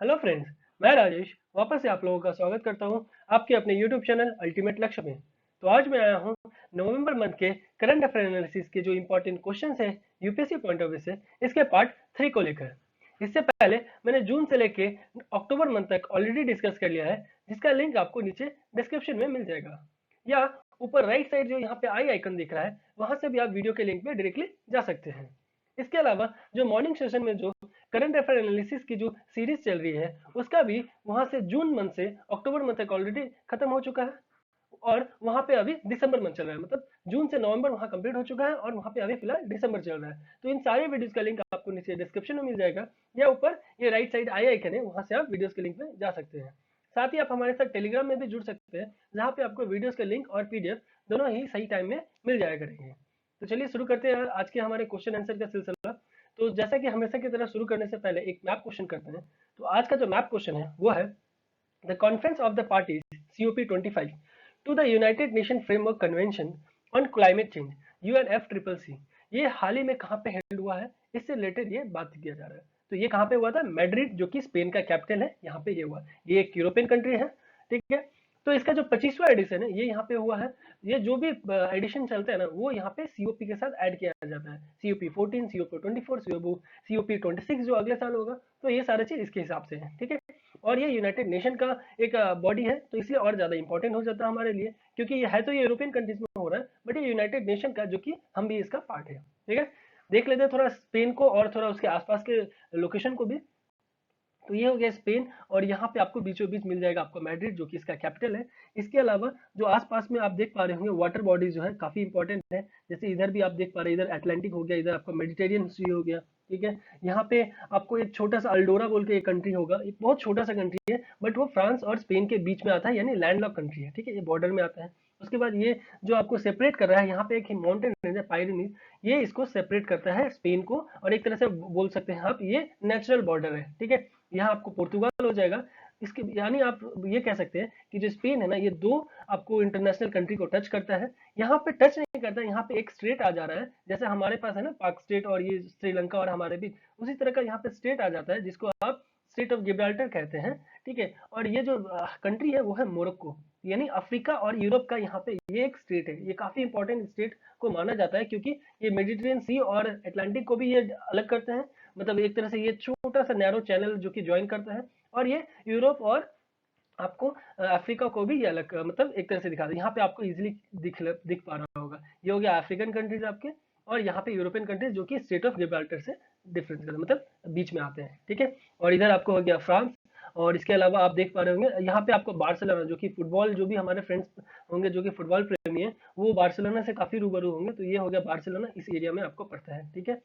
Hello friends. मैं राजेश वापस से आप लोगों का स्वागत करता हूं आपके अपने यूट्यूब चैनल अल्टीमेट लक्ष्य में। तो आज मैं आया हूं नवंबर मंथ के करंट अफेयर एनालिसिस के जो इंपॉर्टेंट क्वेश्चंस है यूपीएससी पॉइंट ऑफ व्यू से, इसके पार्ट 3 को लेकर। इससे पहले मैंने जून से लेके अक्टूबर मंथ तक ऑलरेडी डिस्कस कर लिया है, जिसका लिंक आपको नीचे डिस्क्रिप्शन में मिल जाएगा, या ऊपर राइट साइड जो यहाँ पे आई आइकन दिख रहा है, वहां से भी आप वीडियो के लिंक पे डायरेक्टली जा सकते हैं। इसके अलावा जो मॉर्निंग सेशन में जो करंट अफेयर एनालिसिस की जो सीरीज चल रही है, उसका भी वहां से जून मंथ से अक्टूबर मंथ तक ऑलरेडी खत्म हो चुका है, और वहां पे अभी दिसंबर मंथ चल रहा है। मतलब जून से नवंबर वहां कंप्लीट हो चुका है और वहां पे अभी फिलहाल दिसंबर चल रहा है। तो इन सारे वीडियोस का लिंक आपको नीचे डिस्क्रिप्शन में मिल जाएगा, या ऊपर ये राइट साइड आई आइकन है, वहां से आप वीडियोस के लिंक में जा सकते हैं। साथ ही आप हमारे साथ टेलीग्राम में भी जुड़ सकते हैं, जहाँ पे आपको वीडियोस के लिंक और पीडीएफ दोनों ही सही टाइम में मिल जाया करेंगे। तो चलिए शुरू करते हैं आज के हमारे क्वेश्चन आंसर का सिलसिला। तो जैसा कि हमेशा की तरह शुरू करने से पहले एक मैप क्वेश्चन करते हैं। तो आज का जो मैप क्वेश्चन है वो है the conference of the parties COP25 to the United Nation framework convention on climate change UNFCCC। ये हाल ही में कहाँ पे हेल्ड हुआ है, इससे रिलेटेड ये बात किया जा रहा है। तो ये कहाँ पे हुआ था? मैड्रिड, जो कि स्पेन का कैपिटल है, यहाँ पे ये हुआ। ये एक यूरोपियन कंट्री है, ठीक है। तो इसका जो 25वां एडिशन है ये यहाँ पे हुआ है। ये जो भी एडिशन चलते हैं ना, वो यहाँ पे COP के साथ ऐड किया जाता है। COP14, COP24, COP26 जो अगले साल होगा। तो ये सारी चीज इसके हिसाब से है, ठीक है। और ये यूनाइटेड नेशन का एक बॉडी है, तो इसलिए और ज्यादा इंपॉर्टेंट हो जाता है हमारे लिए, क्योंकि ये है तो ये यूरोपियन कंट्रीज में हो रहा है, बट ये यूनाइटेड नेशन का, जो कि हम भी इसका पार्ट है, ठीक है। देख लेते हैं थोड़ा स्पेन को और थोड़ा उसके आसपास के लोकेशन को भी। तो ये हो गया स्पेन, और यहाँ पे आपको बीचों बीच मिल जाएगा आपको मैड्रिड, जो कि इसका कैपिटल है। इसके अलावा जो आसपास में आप देख पा रहे होंगे वाटर बॉडीज जो है काफी इंपॉर्टेंट है। जैसे इधर भी आप देख पा रहे हैं, इधर अटलांटिक हो गया, इधर आपका मेडिटेरियन सी हो गया, ठीक है। यहाँ पे आपको एक छोटा सा अल्डोरा बोल के एक कंट्री होगा, एक बहुत छोटा सा कंट्री है, बट वो फ्रांस और स्पेन के बीच में आता है, यानी लैंडलॉक कंट्री है, ठीक है, ये बॉर्डर में आता है। उसके बाद ये जो आपको सेपरेट कर रहा है, यहाँ पे एक माउंटेन रेंज है पायरेनीज, ये इसको सेपरेट करता है स्पेन को, और एक तरह से बोल सकते हैं आप ये नेचुरल बॉर्डर है, ठीक है। यहाँ आपको पुर्तगाल हो जाएगा। इसके यानी आप ये कह सकते हैं कि जो स्पेन है ना, ये दो आपको इंटरनेशनल कंट्री को टच करता है। यहाँ पे टच नहीं करता, यहाँ पे एक स्टेट आ जा रहा है, जैसे हमारे पास है ना पाक स्टेट और ये श्रीलंका और हमारे बीच, उसी तरह का यहाँ पे स्टेट आ जाता है, जिसको आप स्टेट ऑफ गिब्राल्टर कहते हैं, ठीक है। और ये जो कंट्री है वो है मोरक्को, यानी अफ्रीका और यूरोप का यहाँ पे ये एक स्टेट है। ये काफी इंपॉर्टेंट स्टेट को माना जाता है, क्योंकि ये मेडिटेरियन सी और अटलांटिक को भी ये अलग करते हैं। मतलब एक तरह से ये छोटा सा नैरो चैनल जो कि ज्वाइन करता है, और ये यूरोप और आपको अफ्रीका को भी ये अलग मतलब एक तरह से दिखा दे। यहाँ पे आपको इजीली दिख पा रहा होगा, ये हो गया अफ्रीकन कंट्रीज आपके, और यहाँ पे यूरोपियन कंट्रीज जो कि स्टेट ऑफ गिब्राल्टर से डिफरेंस करते हैं, मतलब बीच में आते हैं, ठीक है। और इधर आपको हो गया फ्रांस। और इसके अलावा आप देख पा रहे होंगे यहाँ पे आपको बार्सिलोना, जो कि फुटबॉल, जो भी हमारे फ्रेंड्स होंगे जो कि फुटबॉल प्रेमी है, वो बार्सिलोना से काफी रूबरू होंगे। तो ये हो गया बार्सिलोना, इस एरिया में आपको पड़ता है, ठीक है।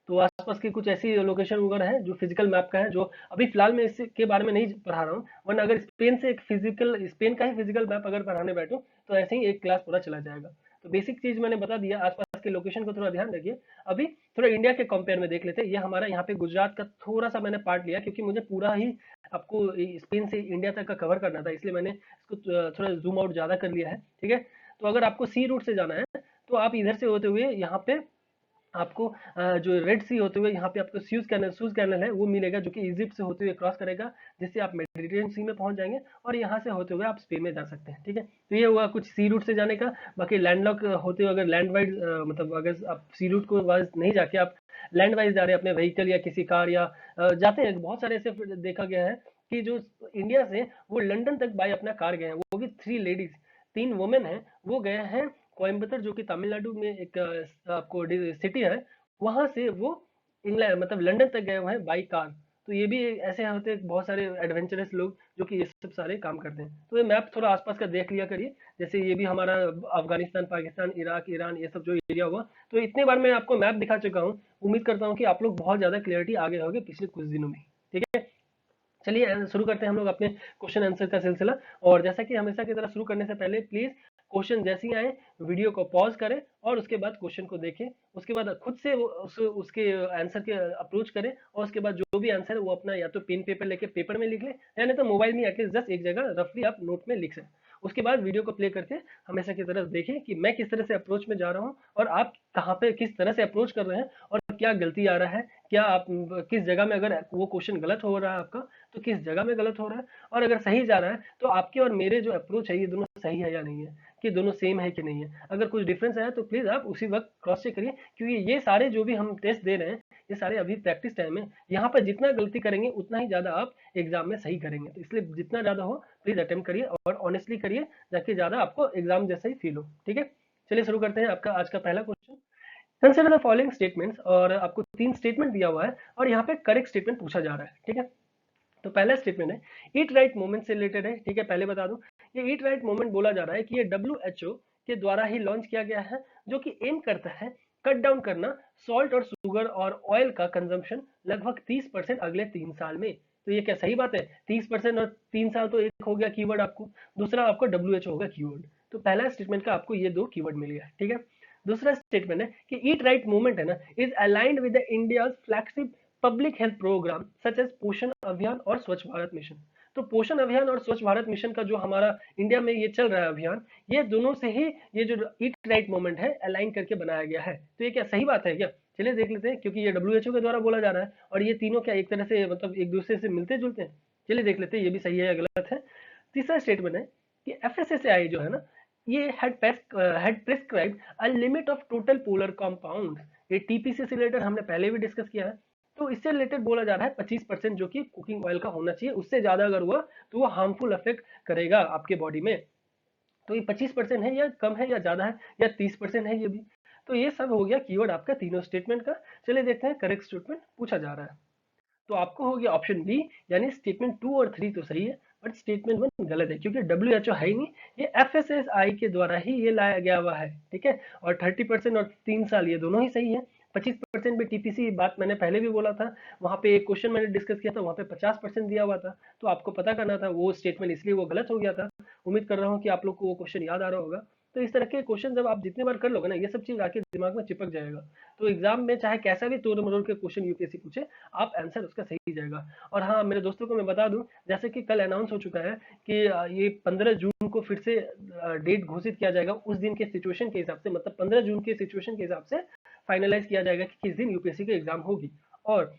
तो आसपास की कुछ ऐसी लोकेशन वगैरह है जो फिजिकल मैप का है, जो अभी फिलहाल मैं इसके बारे में नहीं पढ़ा रहा हूँ, वरना अगर स्पेन से एक फिजिकल स्पेन का ही फिजिकल मैप अगर पढ़ाने बैठूं तो ऐसे ही एक क्लास पूरा चला जाएगा। तो बेसिक चीज मैंने बता दिया, आसपास के लोकेशन को थोड़ा ध्यान रखिए। अभी थोड़ा इंडिया के कंपेयर में देख लेते हैं। ये हमारा यहाँ पे गुजरात का थोड़ा सा मैंने पार्ट लिया, क्योंकि मुझे पूरा ही आपको स्पेन से इंडिया तक का कवर करना था, इसलिए मैंने इसको थोड़ा जूम आउट ज्यादा कर लिया है, ठीक है। तो अगर आपको सी रूट से जाना है, तो आप इधर से होते हुए यहाँ पे आपको जो रेड सी होते हुए यहाँ पे आपको सूज कैनल है वो मिलेगा, जो कि इजिप्ट से होते हुए क्रॉस करेगा, जिससे आप मेडिटेरियन सी में पहुंच जाएंगे, और यहाँ से होते हुए आप स्पेन में जा सकते हैं, ठीक है। तो ये हुआ कुछ सी रूट से जाने का। बाकी लैंडलॉक होते हुए अगर लैंड वाइज मतलब अगर आप सी रूट को वाइज नहीं जाके आप लैंड वाइज जा रहे हैं अपने व्हीकल या किसी कार या जाते हैं, बहुत सारे ऐसे देखा गया है कि जो इंडिया से वो लंदन तक बाय अपना कार गए हैं, वो भी 3 लेडीज, 3 वुमेन है, वो गए हैं कोयम्बतूर, जो कि तमिलनाडु में एक आपको सिटी है, वहां से वो इंग्लैंड मतलब लंदन तक गए हुए हैं बाई कार। तो ये भी ऐसे होते हैं बहुत सारे एडवेंचरस लोग जो कि ये सब सारे काम करते हैं। तो ये मैप थोड़ा आसपास का देख लिया करिए, जैसे ये भी हमारा अफगानिस्तान, पाकिस्तान, इराक, ईरान, ये सब जो एरिया हुआ। तो इतने बार मैं आपको मैप दिखा चुका हूँ, उम्मीद करता हूँ कि आप लोग बहुत ज्यादा क्लियरिटी आ गए होंगे पिछले कुछ दिनों में, ठीक है। चलिए शुरू करते हैं हम लोग अपने क्वेश्चन आंसर का सिलसिला। और जैसा कि हमेशा की तरह शुरू करने से पहले प्लीज क्वेश्चन जैसे ही आए वीडियो को पॉज करें, और उसके बाद क्वेश्चन को देखें, उसके बाद खुद से उसके आंसर के अप्रोच करें, और उसके बाद जो भी आंसर है वो अपना या तो पेन पेपर लेके पेपर में लिख ले, या नहीं तो मोबाइल में एटलीस्ट जस्ट एक जगह रफली आप नोट में लिख सकते। उसके बाद वीडियो को प्ले करके हमेशा की तरह देखें कि मैं किस तरह से अप्रोच में जा रहा हूँ, और आप कहाँ पे किस तरह से अप्रोच कर रहे हैं, और क्या गलती आ रहा है, क्या आप किस जगह में, अगर वो क्वेश्चन गलत हो रहा है आपका तो किस जगह में गलत हो रहा है, और अगर सही जा रहा है तो आपके और मेरे जो अप्रोच है ये दोनों सही है या नहीं है, कि दोनों सेम है कि नहीं है। अगर कुछ डिफरेंस है तो प्लीज आप उसी वक्त क्रॉस चेक करिए, क्योंकि ये सारे जो भी हम टेस्ट दे रहे हैं ये सारे अभी प्रैक्टिस टाइम है। यहाँ पर जितना गलती करेंगे उतना ही ज्यादा आप एग्जाम में सही करेंगे, तो इसलिए जितना ज्यादा हो प्लीज अटेम्प्ट करिए और ऑनेस्टली करिए, ताकि ज्यादा आपको एग्जाम जैसा ही फील हो। ठीक है, चलिए शुरू करते हैं आपका आज का पहला question. Consider the following statements, और आपको 3 स्टेटमेंट दिया हुआ है और यहाँ पे करेक्ट स्टेटमेंट पूछा जा रहा है। ठीक है, तो पहला स्टेटमेंट है ईट राइट मूवमेंट से रिलेटेड है। ठीक है, पहले बता दूं, ये ईट राइट मूवमेंट बोला जा रहा है कि ये WHO के द्वारा ही लॉन्च किया गया है, जो कि एम करता है कट डाउन करना सॉल्ट और शुगर और ऑयल का कंजम्पशन लगभग 30% अगले 3 साल में। तो ये क्या सही बात है? 30% और 3 साल, तो एक हो गया कीवर्ड आपको, दूसरा आपको WHO होगा कीवर्ड। तो पहला स्टेटमेंट का आपको ये 2 कीवर्ड मिल गया। ठीक है, दूसरा स्टेटमेंट है कि ईट राइट मूवमेंट है ना is aligned with the India flagship public health programme such as Poshan Abhiyan और स्वच्छ भारत मिशन। तो पोषण अभियान और स्वच्छ भारत मिशन का जो हमारा इंडिया में ये चल रहा है अभियान, ये दोनों से ही ये जो ईट राइट मूवमेंट है अलाइन करके बनाया गया है। तो ये क्या सही बात है क्या? चलिए देख लेते हैं, क्योंकि ये WHO के द्वारा बोला जा रहा है और ये तीनों क्या एक तरह से मतलब एक दूसरे से मिलते जुलते हैं। चलिए देख लेते हैं ये भी सही है या गलत है। तीसरा स्टेटमेंट है कि FSSAI जो है ना, ये had prescribed a limit of total polar compounds। ये TPC से रिलेटेड हमने पहले भी डिस्कस किया है। तो इससे रिलेटेड बोला जा रहा है 25% जो कि कुकिंग ऑयल का होना चाहिए, उससे ज्यादा अगर हुआ तो वो हार्मफुल इफेक्ट करेगा आपके बॉडी में। तो ये 25% है या कम है या ज्यादा है या 30% है ये भी। तो ये सब हो गया कीवर्ड आपका तीनों स्टेटमेंट का। चलिए देखते हैं करेक्ट स्टेटमेंट पूछा जा रहा है। तो आपको हो गया ऑप्शन बी, यानी स्टेटमेंट 2 और 3 तो सही है, बट स्टेटमेंट 1 गलत है, क्योंकि WHO है ही नहीं, ये FSSAI के द्वारा ही ये लाया गया हुआ है। ठीक है, और 30% और 3 साल ये दोनों ही सही है। 25% भी TPC बात मैंने पहले भी बोला था, वहां पे एक क्वेश्चन मैंने डिस्कस किया था, वहां पे 50% दिया हुआ था, तो आपको पता करना था वो स्टेटमेंट, इसलिए वो गलत हो गया था। उम्मीद कर रहा हूँ कि आप लोग को वो क्वेश्चन याद आ रहा होगा। तो इस तरह के क्वेश्चन जब आप जितने बार कर लोगे ना, ये सब चीज आके दिमाग में चिपक जाएगा। तो एग्जाम में चाहे कैसा भी तोड़ मरोड़ के क्वेश्चन UPSC पूछे, आप आंसर उसका सही जाएगा। और हाँ, मेरे दोस्तों को मैं बता दूं, जैसे कि कल अनाउंस हो चुका है कि ये 15 जून को फिर से डेट घोषित किया जाएगा, उस दिन के सिचुएशन के हिसाब से, मतलब 15 जून के सिचुएशन के हिसाब से फाइनलाइज किया जाएगा कि किस दिन UPSC की एग्जाम होगी। और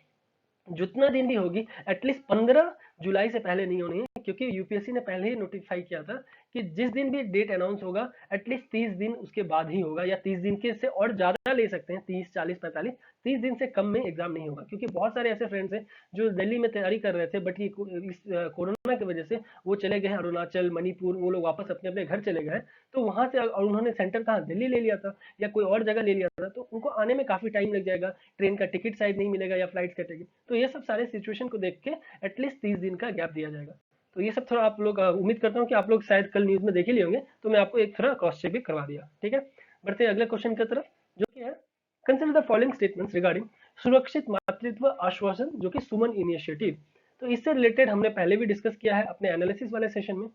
जितना दिन भी होगी एटलीस्ट 15 जुलाई से पहले नहीं होनी है, क्योंकि यूपीएससी ने पहले ही नोटिफाई किया था कि जिस दिन भी डेट अनाउंस होगा एटलीस्ट 30 दिन उसके बाद ही होगा, या 30 दिन के से और ज्यादा ले सकते हैं, 30, 40, 45, 30 दिन से कम में एग्जाम नहीं होगा। क्योंकि बहुत सारे ऐसे फ्रेंड्स हैं जो दिल्ली में तैयारी कर रहे थे, बट ये इस कोरोना की वजह से वो चले गए हैं अरुणाचल, मणिपुर, वो लोग वापस अपने अपने घर चले गए। तो वहां से, और उन्होंने सेंटर कहाँ, दिल्ली ले लिया था या कोई और जगह ले लिया था, तो उनको आने में काफी टाइम लग जाएगा, ट्रेन का टिकट शायद नहीं मिलेगा या फ्लाइट का टिकट। तो ये सब सारे सिचुएशन को देख के एटलीस्ट 30 दिन का गैप दिया जाएगा। तो ये सब थोड़ा आप लोग उम्मीद करता हूँ कि आप लोग शायद कल न्यूज में देख ही लिए होंगे, तो मैं आपको एक थोड़ा क्रॉस चेक भी करवा दिया। ठीक है, बढ़ते हैं अगले क्वेश्चन की तरफ, जो कि है consider the following statements regarding सुरक्षित मातृत्व आश्वासन, जो कि सुमन इनिशिएटिव। तो इससे रिलेटेड हमने पहले भी डिस्कस किया है अपने एनालिसिस वाले सेशन में।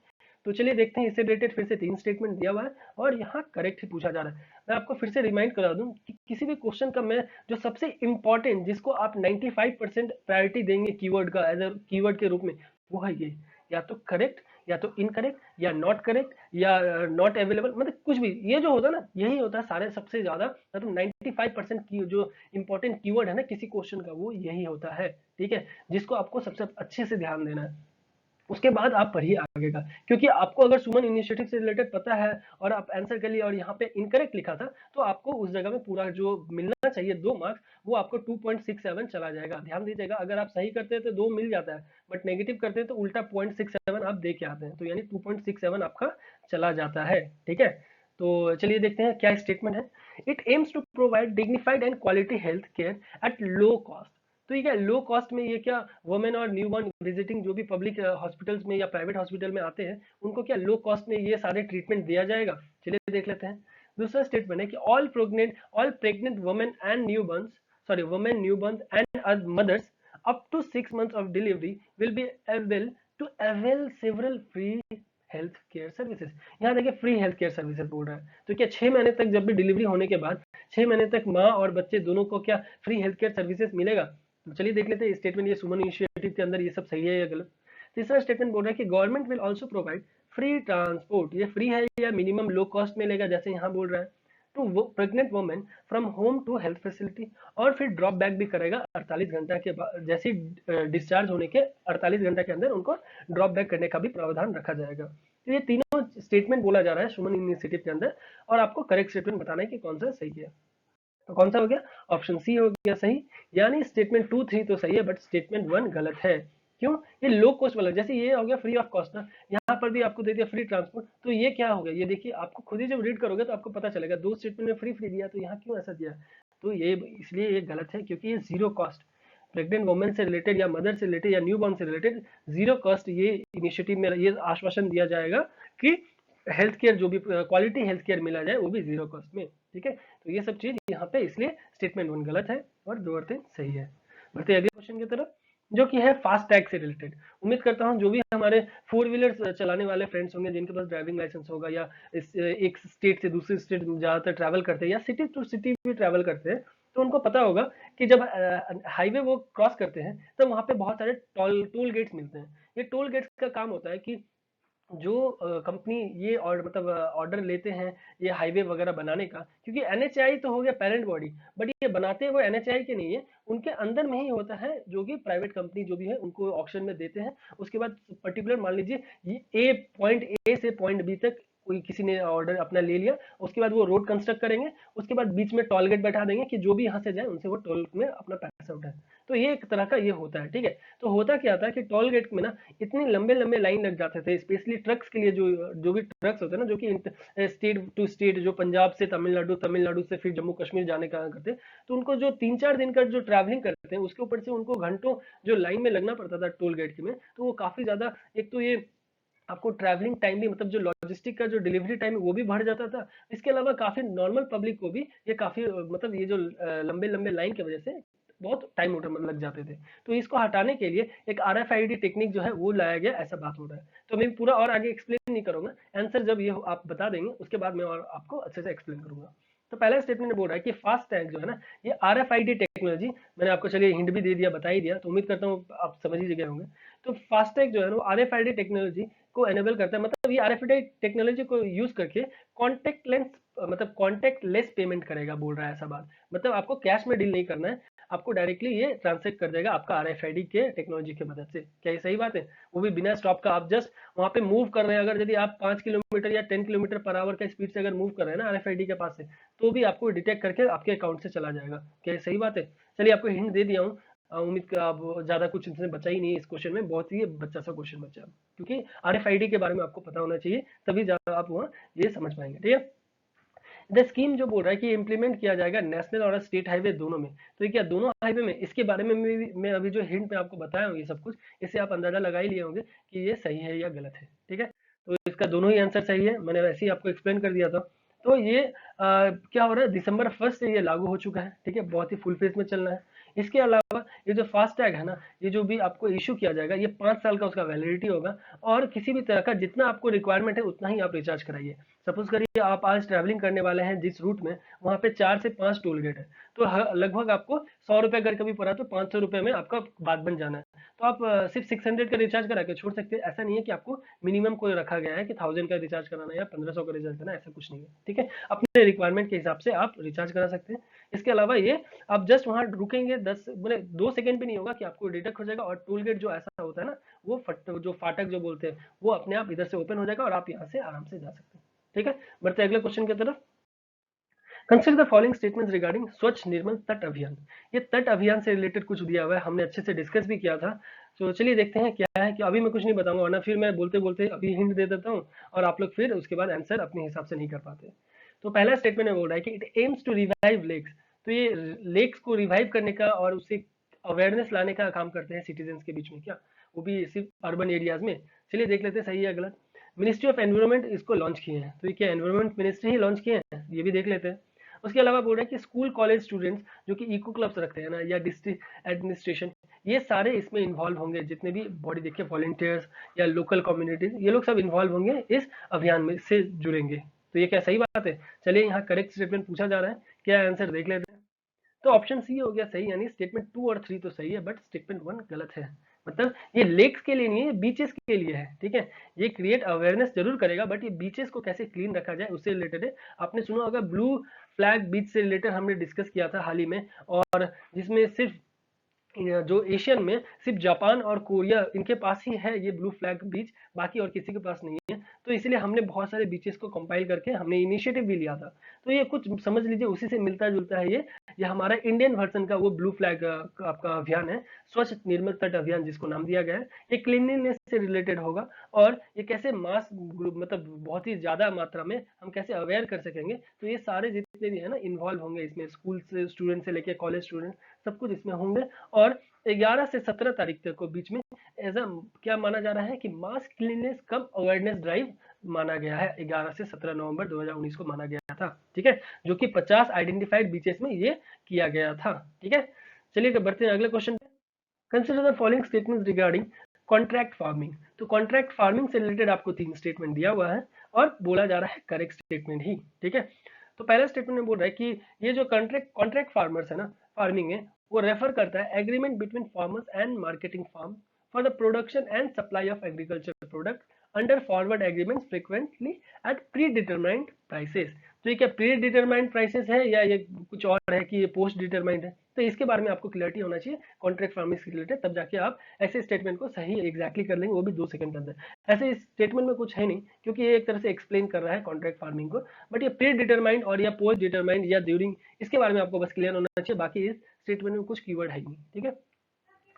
तो चलिए देखते हैं, इससे रिलेटेड फिर से 3 स्टेटमेंट दिया हुआ है और यहाँ करेक्ट ही पूछा जा रहा है। मैं आपको फिर से रिमाइंड करा दूं कि किसी भी क्वेश्चन का मैं जो सबसे इंपॉर्टेंट, जिसको आप 95% प्रायोरिटी देंगे कीवर्ड का एज अ कीवर्ड के रूप में, वो है ये, या तो करेक्ट या तो इनकरेक्ट या नॉट करेक्ट या नॉट अवेलेबल, मतलब कुछ भी, ये जो होता है ना, यही होता है सारे सबसे ज्यादा, मतलब 95% की जो इंपॉर्टेंट कीवर्ड है ना किसी क्वेश्चन का, वो यही होता है। ठीक है, जिसको आपको सबसे अच्छे से ध्यान देना है, उसके बाद आप पढ़िए आगे का। क्योंकि आपको अगर सुमन इनिशिएटिव से रिलेटेड पता है और आप आंसर कर लिए और यहाँ पे इनकरेक्ट लिखा था, तो आपको उस जगह में पूरा जो मिलना चाहिए 2 मार्क्स, वो आपको 2.67 चला जाएगा। ध्यान दीजिएगा, अगर आप सही करते हैं तो 2 मिल जाता है, बट नेगेटिव करते हैं तो उल्टा 0.67 आप दे के आते हैं, तो यानी 2.67 आपका चला जाता है। ठीक है, तो चलिए देखते हैं क्या स्टेटमेंट है। It aims to provide dignified and quality health care at low cost. तो ये क्या लो कॉस्ट में, ये क्या वुमेन और न्यूबॉर्न विजिटिंग जो भी पब्लिक हॉस्पिटल्स में या प्राइवेट हॉस्पिटल में आते हैं, उनको क्या लो कॉस्ट में ये सारे ट्रीटमेंट दिया जाएगा? चलिए देख लेते हैं। दूसरा स्टेटमेंट है कि all pregnant women and newborns, sorry women newborns and mothers up to 6 months of delivery will be able to avail several free health care services. यहाँ देखिए फ्री हेल्थ केयर सर्विसेज बोल रहा है, तो क्या 6 महीने तक, जब भी डिलीवरी होने के बाद 6 महीने तक माँ और बच्चे दोनों को क्या फ्री हेल्थ केयर सर्विसेज मिलेगा? तो चलिए देख लेते हैं स्टेटमेंट, ये सुमन इनिशिएटिव के अंदर ये सब सही है या गलत। तीसरा स्टेटमेंट बोल रहा है कि government will also provide free transport, ये फ्री है या मिनिमम लो कॉस्ट में लेगा, जैसे यहाँ बोल रहा है, वो pregnant women from home to health facility, और फिर ड्रॉप बैक भी करेगा 48 घंटा के बाद, जैसे डिस्चार्ज होने के 48 घंटा के अंदर उनको ड्रॉप बैक करने का भी प्रावधान रखा जाएगा। तो ये तीनों स्टेटमेंट बोला जा रहा है सुमन इनिशिएटिव के अंदर, और आपको करेक्ट स्टेटमेंट बताना है कि कौन सा सही है। तो कौन सा हो गया? ऑप्शन सी हो गया सही, यानी स्टेटमेंट 2 3 तो सही है बट स्टेटमेंट 1 गलत है। क्यों? ये लो कॉस्ट वाला, जैसे ये हो गया फ्री ऑफ कॉस्ट ना, यहाँ पर भी आपको दे दिया फ्री ट्रांसपोर्ट, तो ये क्या हो गया? ये देखिए, आपको खुद ही जब रीड करोगे तो आपको पता चलेगा, दो स्टेटमेंट में फ्री फ्री दिया तो यहाँ क्यों ऐसा दिया? तो ये इसलिए ये गलत है, क्योंकि ये जीरो कॉस्ट प्रेग्नेंट वुमेन से रिलेटेड या मदर से रिलेटेड या न्यू बॉर्न से रिलेटेड जीरो कॉस्ट ये इनिशिएटिव में ये आश्वासन दिया जाएगा कि हेल्थ केयर जो भी क्वालिटी हेल्थ केयर मिला जाए वो भी जीरो कॉस्ट में। ठीक है, तो ये सब चीज यहाँ पे, इसलिए स्टेटमेंट 1 गलत है और 2 और 3 सही है। बढ़ते अगले क्वेश्चन की तरफ, जो कि है फास्ट टैग से रिलेटेड। उम्मीद करता हूँ जो भी हमारे 4 व्हीलर चलाने वाले फ्रेंड्स होंगे, जिनके पास ड्राइविंग लाइसेंस होगा या एक स्टेट से दूसरे स्टेट ज्यादातर ट्रैवल करते हैं या सिटी टू सिटी भी ट्रैवल करते हैं, तो उनको पता होगा कि जब हाईवे वो क्रॉस करते हैं तो वहाँ पे बहुत सारे टोल गेट्स मिलते हैं। ये टोल गेट्स का काम होता है कि जो कंपनी ये और मतलब ऑर्डर लेते हैं ये हाईवे वगैरह बनाने का, क्योंकि एनएचआई तो हो गया पेरेंट बॉडी, बट ये बनाते वो एनएचआई के नहीं है, उनके अंदर में ही होता है, जो कि प्राइवेट कंपनी जो भी है उनको ऑक्शन में देते हैं। उसके बाद पर्टिकुलर मान लीजिए ये पॉइंट ए से पॉइंट बी तक कोई किसी ने ऑर्डर अपना ले लिया, उसके बाद वो रोड कंस्ट्रक्ट करेंगे, उसके बाद बीच में टोल गेट बैठा देंगे कि जो भी यहाँ से जाए उनसे वो टोल में अपना पैसा उठाए। तो ये एक तरह का ये होता है। ठीक है, तो होता क्या था कि टोल गेट में ना इतनी लंबे लंबे लाइन लग जाते थे, स्पेशली ट्रक्स के लिए, जो भी ट्रक्स होते हैं ना, जो कि स्टेट टू स्टेट, जो पंजाब से तमिलनाडु, तमिलनाडु से फिर जम्मू कश्मीर जाने का करते, तो उनको जो 3 4 दिन का जो ट्रैवलिंग करते हैं उसके ऊपर से उनको घंटों जो लाइन में लगना पड़ता था टोल गेट में, तो वो काफी ज्यादा, एक तो ये आपको ट्रैवलिंग टाइम भी, मतलब जो लॉजिस्टिक का जो डिलीवरी टाइम है वो भी बढ़ जाता था। इसके अलावा काफी नॉर्मल पब्लिक को भी ये काफी मतलब ये जो लंबे लंबे लाइन की वजह से बहुत टाइम लग जाते थे। तो इसको हटाने के लिए एक आरएफआईडी टेक्निक जो है वो लाया गया, ऐसा बात हो रहा है। तो मैं पूरा और आगे एक्सप्लेन नहीं करूंगा, आंसर जब ये आप बता देंगे उसके बाद मैं और आपको अच्छे से एक्सप्लेन करूंगा। तो पहला स्टेटमेंट बोल रहा है कि फास्ट टैग जो है ना, ये आरएफआईडी टेक्नोलॉजी, मैंने आपको चलिए हिंट भी दे दिया, बता ही दिया, तो उम्मीद करता हूँ आप समझ ही गए होंगे। तो फास्टैग जो है ना, वो आरएफआईडी टेक्नोलॉजी को एनेबल करता है, मतलब ये आरएफआईडी टेक्नोलॉजी को यूज करके कॉन्टेक्ट लेंस, मतलब कॉन्टेक्ट लेस पेमेंट करेगा, बोल रहा है ऐसा बात। मतलब आपको कैश में डील नहीं करना है, आपको डायरेक्टली ये ट्रांसलेट कर देगा आपका आरएफआईडी के टेक्नोलॉजी की मदद से। क्या ये सही बात है? वो भी बिना स्टॉप का, आप जस्ट वहां पे मूव कर रहे हैं, अगर यदि आप 5 किलोमीटर या 10 किलोमीटर पर आवर के स्पीड से अगर मूव कर रहे हैं ना आरएफआईडी के पास से, तो भी आपको डिटेक्ट करके आपके अकाउंट से चला जाएगा। क्या ये सही बात है? चलिए आपको हिंट दे दिया हूँ। उम्मीद का अब ज्यादा कुछ इसमें बचा ही नहीं है इस क्वेश्चन में, बहुत ही बच्चा सा क्वेश्चन बचा, क्योंकि आरएफआईडी के बारे में आपको पता होना चाहिए, तभी ज्यादा आप वहाँ ये समझ पाएंगे। ठीक है, द स्कीम जो बोल रहा है कि इम्प्लीमेंट किया जाएगा नेशनल और स्टेट हाईवे दोनों में, तो ये क्या दोनों हाईवे में? इसके बारे में मैं अभी जो हिंट में आपको बताया हूँ ये सब कुछ, इससे आप अंदाजा लगा ही लिए होंगे कि ये सही है या गलत है। ठीक है, तो इसका दोनों ही आंसर सही है, मैंने वैसे ही आपको एक्सप्लेन कर दिया था। तो ये क्या हो रहा है, दिसंबर 1 से ये लागू हो चुका है। ठीक है, बहुत ही फुल फेज में चलना है। इसके अलावा ये जो फास्टैग है ना, ये जो भी आपको इशू किया जाएगा, ये 5 साल का उसका वैलिडिटी होगा, और किसी भी तरह का जितना आपको रिक्वायरमेंट है उतना ही आप रिचार्ज कराइए। सपोज करिए आप आज ट्रैवलिंग करने वाले हैं जिस रूट में, वहाँ पे 4 से 5 टोल गेट है, तो लगभग आपको 100 रुपए अगर कभी पड़ा तो 500 रुपए में आपका बात बन जाना है। तो आप सिर्फ 600 का रिचार्ज करा के छोड़ सकते हैं। ऐसा नहीं है कि आपको मिनिमम कोई रखा गया है कि 1000 का रिचार्ज कराना है या 1500 का रिचार्ज करना है, ऐसा कुछ नहीं है। ठीक है, अपने रिक्वायरमेंट के हिसाब से आप रिचार्ज करा सकते हैं। इसके अलावा ये आप जस्ट वहाँ रुकेंगे, 10 मैंने 2 सेकंड भी नहीं होगा कि आपको डिटेक्ट हो जाएगा, और टोल गेट जो ऐसा होता है ना, वो जो फाटक जो बोलते हैं, वो अपने आप इधर से ओपन हो जाएगा और आप यहाँ से आराम से जा सकते हैं। ठीक है, बढ़ते अगले क्वेश्चन की तरफ। Consider the following statements regarding स्वच्छ निर्मल तट अभियान। ये तट अभियान से रिलेटेड कुछ दिया हुआ है, हमने अच्छे से डिस्कस भी किया था। तो चलिए देखते हैं क्या है, कि अभी मैं कुछ नहीं बताऊंगा, वरना फिर मैं बोलते बोलते अभी हिंट दे देता हूँ और आप लोग फिर उसके बाद आंसर अपने हिसाब से नहीं कर पाते। तो पहला स्टेटमेंट में बोल रहा है कि it aims to revive lakes. तो ये लेक्स को रिवाइव करने का और उससे अवेयरनेस लाने का काम करते हैं सिटीजन्स के बीच में, क्या वो भी सिर्फ अर्बन एरियाज में? चलिए देख लेते हैं सही है गलत। मिनिस्ट्री ऑफ एनवायरमेंट इसको लॉन्च किए हैं, तो ये क्या एनवायरमेंट मिनिस्ट्री ही लॉन्च किए हैं? ये भी देख लेते हैं। उसके अलावा बोल रहे हैं कि स्कूल कॉलेज स्टूडेंट्स जो कि इको क्लब्स रखते हैं ना, या डिस्ट्रिक्ट एडमिनिस्ट्रेशन, ये सारे इसमें इन्वॉल्व होंगे, जितने भी बॉडी देखिए वॉलंटियर्स या लोकल कम्युनिटीज, ये लोग सब इन्वॉल्व होंगे इस अभियान में से जुड़ेंगे। तो ये क्या सही बात है? चलिए यहाँ करेक्ट स्टेटमेंट पूछा जा रहा है, क्या आंसर देख लेते हैं। तो ऑप्शन सी हो गया सही, यानी स्टेटमेंट 2 और 3 तो सही है बट स्टेटमेंट 1 गलत है। मतलब ये लेक्स के लिए नहीं है, बीचेस के लिए है, ठीक है। ये क्रिएट अवेयरनेस जरूर करेगा, बट ये बीचेस को कैसे क्लीन रखा जाए उससे रिलेटेड है। आपने सुना होगा ब्लू फ्लैग बीच से रिलेटेड हमने डिस्कस किया था हाल ही में, और जिसमें सिर्फ जो एशियन में सिर्फ जापान और कोरिया इनके पास ही है ये ब्लू फ्लैग बीच, बाकी और किसी के पास नहीं है। तो इसलिए हमने बहुत सारे बीचेस को कंपाइल करके हमने इनिशिएटिव भी लिया था। तो ये कुछ समझ लीजिए उसी से मिलता जुलता है ये हमारा इंडियन वर्जन का वो ब्लू फ्लैग आपका अभियान है, स्वच्छ निर्मल तट अभियान जिसको नाम दिया गया है। ये क्लीनलीनेस से रिलेटेड होगा, और ये कैसे मास ग्रुप मतलब बहुत ही ज्यादा मात्रा में हम कैसे अवेयर कर सकेंगे, तो ये सारे जितने भी है ना इन्वॉल्व होंगे इसमें, स्कूल से स्टूडेंट से लेके कॉलेज स्टूडेंट सब कुछ इसमें होंगे। और 11 से 17 तारीख तक को बीच में एज अ क्या माना जा रहा है कि मास क्लीननेस कम अवेयरनेस ड्राइव माना गया है, 11 से 17 नवंबर 2019 को माना गया था, ठीक है, जो कि 50 आइडेंटिफाइड बीचेस में ये किया गया था, ठीक है। चलिए बढ़ते हैं अगले क्वेश्चन पे। Consider the following statements regarding contract farming. तो कॉन्ट्रैक्ट फार्मिंग से रिलेटेड आपको 3 स्टेटमेंट दिया हुआ है, और बोला जा रहा है करेक्ट स्टेटमेंट ही, ठीक है। तो पहला स्टेटमेंट में बोल रहा है कि ये जो कॉन्ट्रैक्ट फार्मर्स है ना, फार्मिंग है, वो रेफर करता है agreement between farmers and marketing firm for the production and supply of agriculture product under forward agreement frequently at predetermined prices. तो ये क्या प्री डिटरमाइंड प्राइसेस है या ये कुछ और है कि ये पोस्ट डिटरमाइंड है, तो इसके बारे में आपको क्लियरिटी होना चाहिए कॉन्ट्रैक्ट फार्मिंग से रिलेटेड, तब जाके आप ऐसे स्टेटमेंट को सही एग्जैक्टली कर लेंगे, वो भी 2 सेकंड के अंदर। ऐसे इस स्टेटमेंट में कुछ है नहीं, क्योंकि ये एक तरह से एक्सप्लेन कर रहा है कॉन्ट्रैक्ट फार्मिंग को, बट ये प्री डिटरमाइंड और या पोस्ट डिटरमाइंड या ड्यूरिंग, इसके बारे में आपको बस क्लियर होना चाहिए, बाकी इस स्टेटमेंट में कुछ कीवर्ड है नहीं, ठीक है।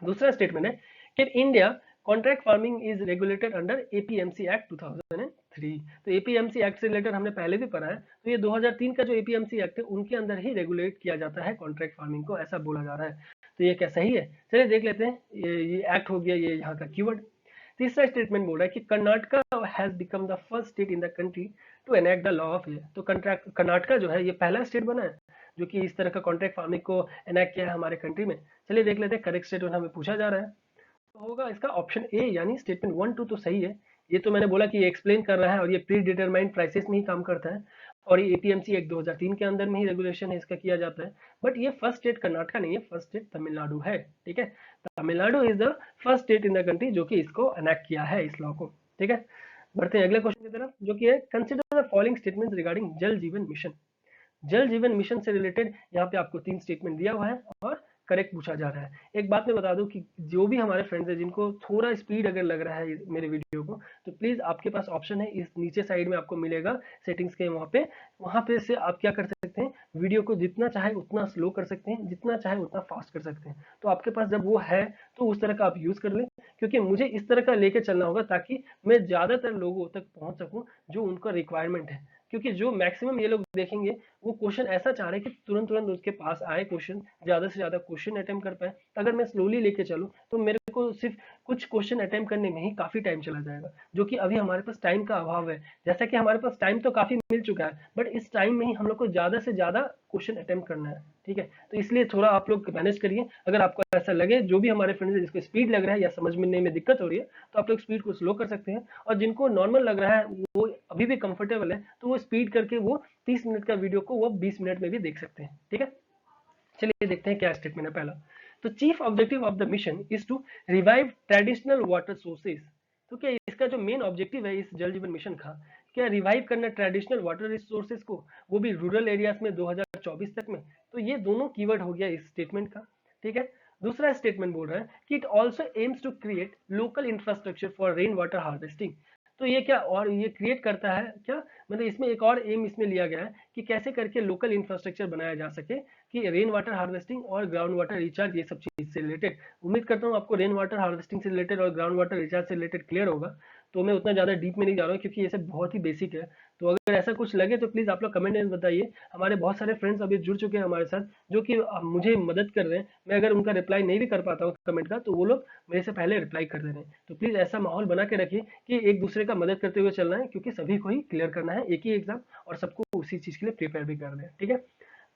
दूसरा स्टेटमेंट है कि India contract farming is regulated under APMC act 2003। तो एपीएमसी एक्ट से रिलेटेड हमने पहले भी पढ़ा है, तो ये 2003 का जो एपीएमसी एक्ट है उनके अंदर ही रेगुलेट किया जाता है कॉन्ट्रैक्ट फार्मिंग को, ऐसा बोला जा रहा है। तो ये क्या सही है? चलिए देख लेते हैं। ये एक्ट हो गया, ये यहाँ का कीवर्ड। तीसरा स्टेटमेंट बोल रहा है कि Karnataka has become the first state in the country to enact the law of ये। तो कर्नाटका जो है ये पहला स्टेट बना है जो कि इस तरह का कॉन्ट्रैक्ट फार्मिंग को एनेक्ट किया है हमारे कंट्री में। चलिए देख लेते हैं करेक्ट स्टेटमेंट हमें पूछा जा रहा है, तो होगा इसका ऑप्शन ए, यानी स्टेटमेंट 1 2 तो सही है। ये तो मैंने बोला कि ये एक्सप्लेन कर रहा है और ये प्री डिटरमाइंड प्राइसेस में ही काम करता है, और ये एपीएमसी एक्ट 2003 के अंदर में ही रेगुलेशन है इसका किया जाता है। बट ये फर्स्ट स्टेट कर्नाटका नहीं है, फर्स्ट स्टेट तमिलनाडु है, ठीक है। Tamil Nadu is the first state in the country जो कि इसको एनेक्ट किया है इस लॉ को, ठीक है। बढ़ते हैं अगले क्वेश्चन की तरफ, जो कि है consider the following statements regarding जल जीवन मिशन। जल जीवन मिशन से रिलेटेड यहाँ पे आपको 3 स्टेटमेंट दिया हुआ है और करेक्ट पूछा जा रहा है। एक बात मैं बता दूं कि जो भी हमारे फ्रेंड्स हैं जिनको थोड़ा स्पीड अगर लग रहा है मेरे वीडियो को, तो प्लीज आपके पास ऑप्शन है, इस नीचे साइड में आपको मिलेगा सेटिंग्स के, वहां पे से आप क्या कर सकते हैं, वीडियो को जितना चाहे उतना स्लो कर सकते हैं, जितना चाहे उतना फास्ट कर सकते हैं। तो आपके पास जब वो है तो उस तरह का आप यूज कर लें, क्योंकि मुझे इस तरह का लेके चलना होगा ताकि मैं ज्यादातर लोगों तक पहुंच सकूं जो उनका रिक्वायरमेंट है। क्योंकि जो मैक्सिमम ये लोग देखेंगे वो क्वेश्चन ऐसा चाह रहे हैं कि तुरंत तुरंत उसके पास आए क्वेश्चन, ज्यादा से ज्यादा क्वेश्चन अटेम्प्ट कर पाए। अगर मैं स्लोली लेके चलूं तो मेरे को सिर्फ कुछ क्वेश्चन अटेम्प्ट करने में ही काफी टाइम चला जाएगा, जो कि अभी हमारे पास टाइम का अभाव है। जैसा कि हमारे पास टाइम तो काफी मिल चुका है, बट इस टाइम में ही हम लोग को ज्यादा से ज्यादा क्वेश्चन अटेम्प्ट करना है, ठीक है। तो इसलिए थोड़ा आप लोग मैनेज करिए। अगर आपको ऐसा लगे, जो भी हमारे फ्रेंड्स है जिसको स्पीड लग रहा है या समझने में दिक्कत हो रही है, तो आप लोग स्पीड को स्लो कर सकते हैं, और जिनको नॉर्मल लग रहा है वो अभी भी कंफर्टेबल है तो वो स्पीड करके वो 30 मिनट का वीडियो को वो 20 मिनट में भी देख सकते हैं, ठीक है। चलिए देखते हैं क्या स्टेटमेंट है पहला। तो chief objective of the mission is to revive traditional water sources. तो क्या इसका जो मेन ऑब्जेक्टिव है इस जल जीवन मिशन का, क्या रिवाइव करना ट्रेडिशनल वाटर रिसोर्सेज को, वो भी रूरल एरियाज में 2024 तक में। तो ये दोनों कीवर्ड हो गया इस स्टेटमेंट का, ठीक है। दूसरा स्टेटमेंट बोल रहा है कि it also aims to create local infrastructure for rain water harvesting. तो ये क्या और ये क्रिएट करता है क्या, मतलब इसमें एक और एम इसमें लिया गया है कि कैसे करके लोकल इंफ्रास्ट्रक्चर बनाया जा सके कि रेन वाटर हार्वेस्टिंग और ग्राउंड वाटर रिचार्ज ये सब चीज से रिलेटेड। उम्मीद करता हूँ आपको रेन वाटर हार्वेस्टिंग से रिलेटेड और ग्राउंड वाटर रिचार्ज से रिलेटेड क्लियर होगा, तो मैं उतना ज्यादा डीप में नहीं जा रहा हूँ क्योंकि ये सब बहुत ही बेसिक है। तो अगर ऐसा कुछ लगे तो प्लीज आप लोग कमेंट में बताइए। हमारे बहुत सारे फ्रेंड्स अभी जुड़ चुके हैं हमारे साथ जो कि मुझे मदद कर रहे हैं। मैं अगर उनका रिप्लाई नहीं भी कर पाता हूँ कमेंट का, तो वो लोग मेरे से पहले रिप्लाई कर दे रहे हैं। तो प्लीज ऐसा माहौल बना के रखिए कि एक दूसरे का मदद करते हुए चलना है, क्योंकि सभी को ही क्लियर करना है एक ही एग्जाम, और सबको उसी चीज के लिए प्रिपेयर भी करना है, ठीक है।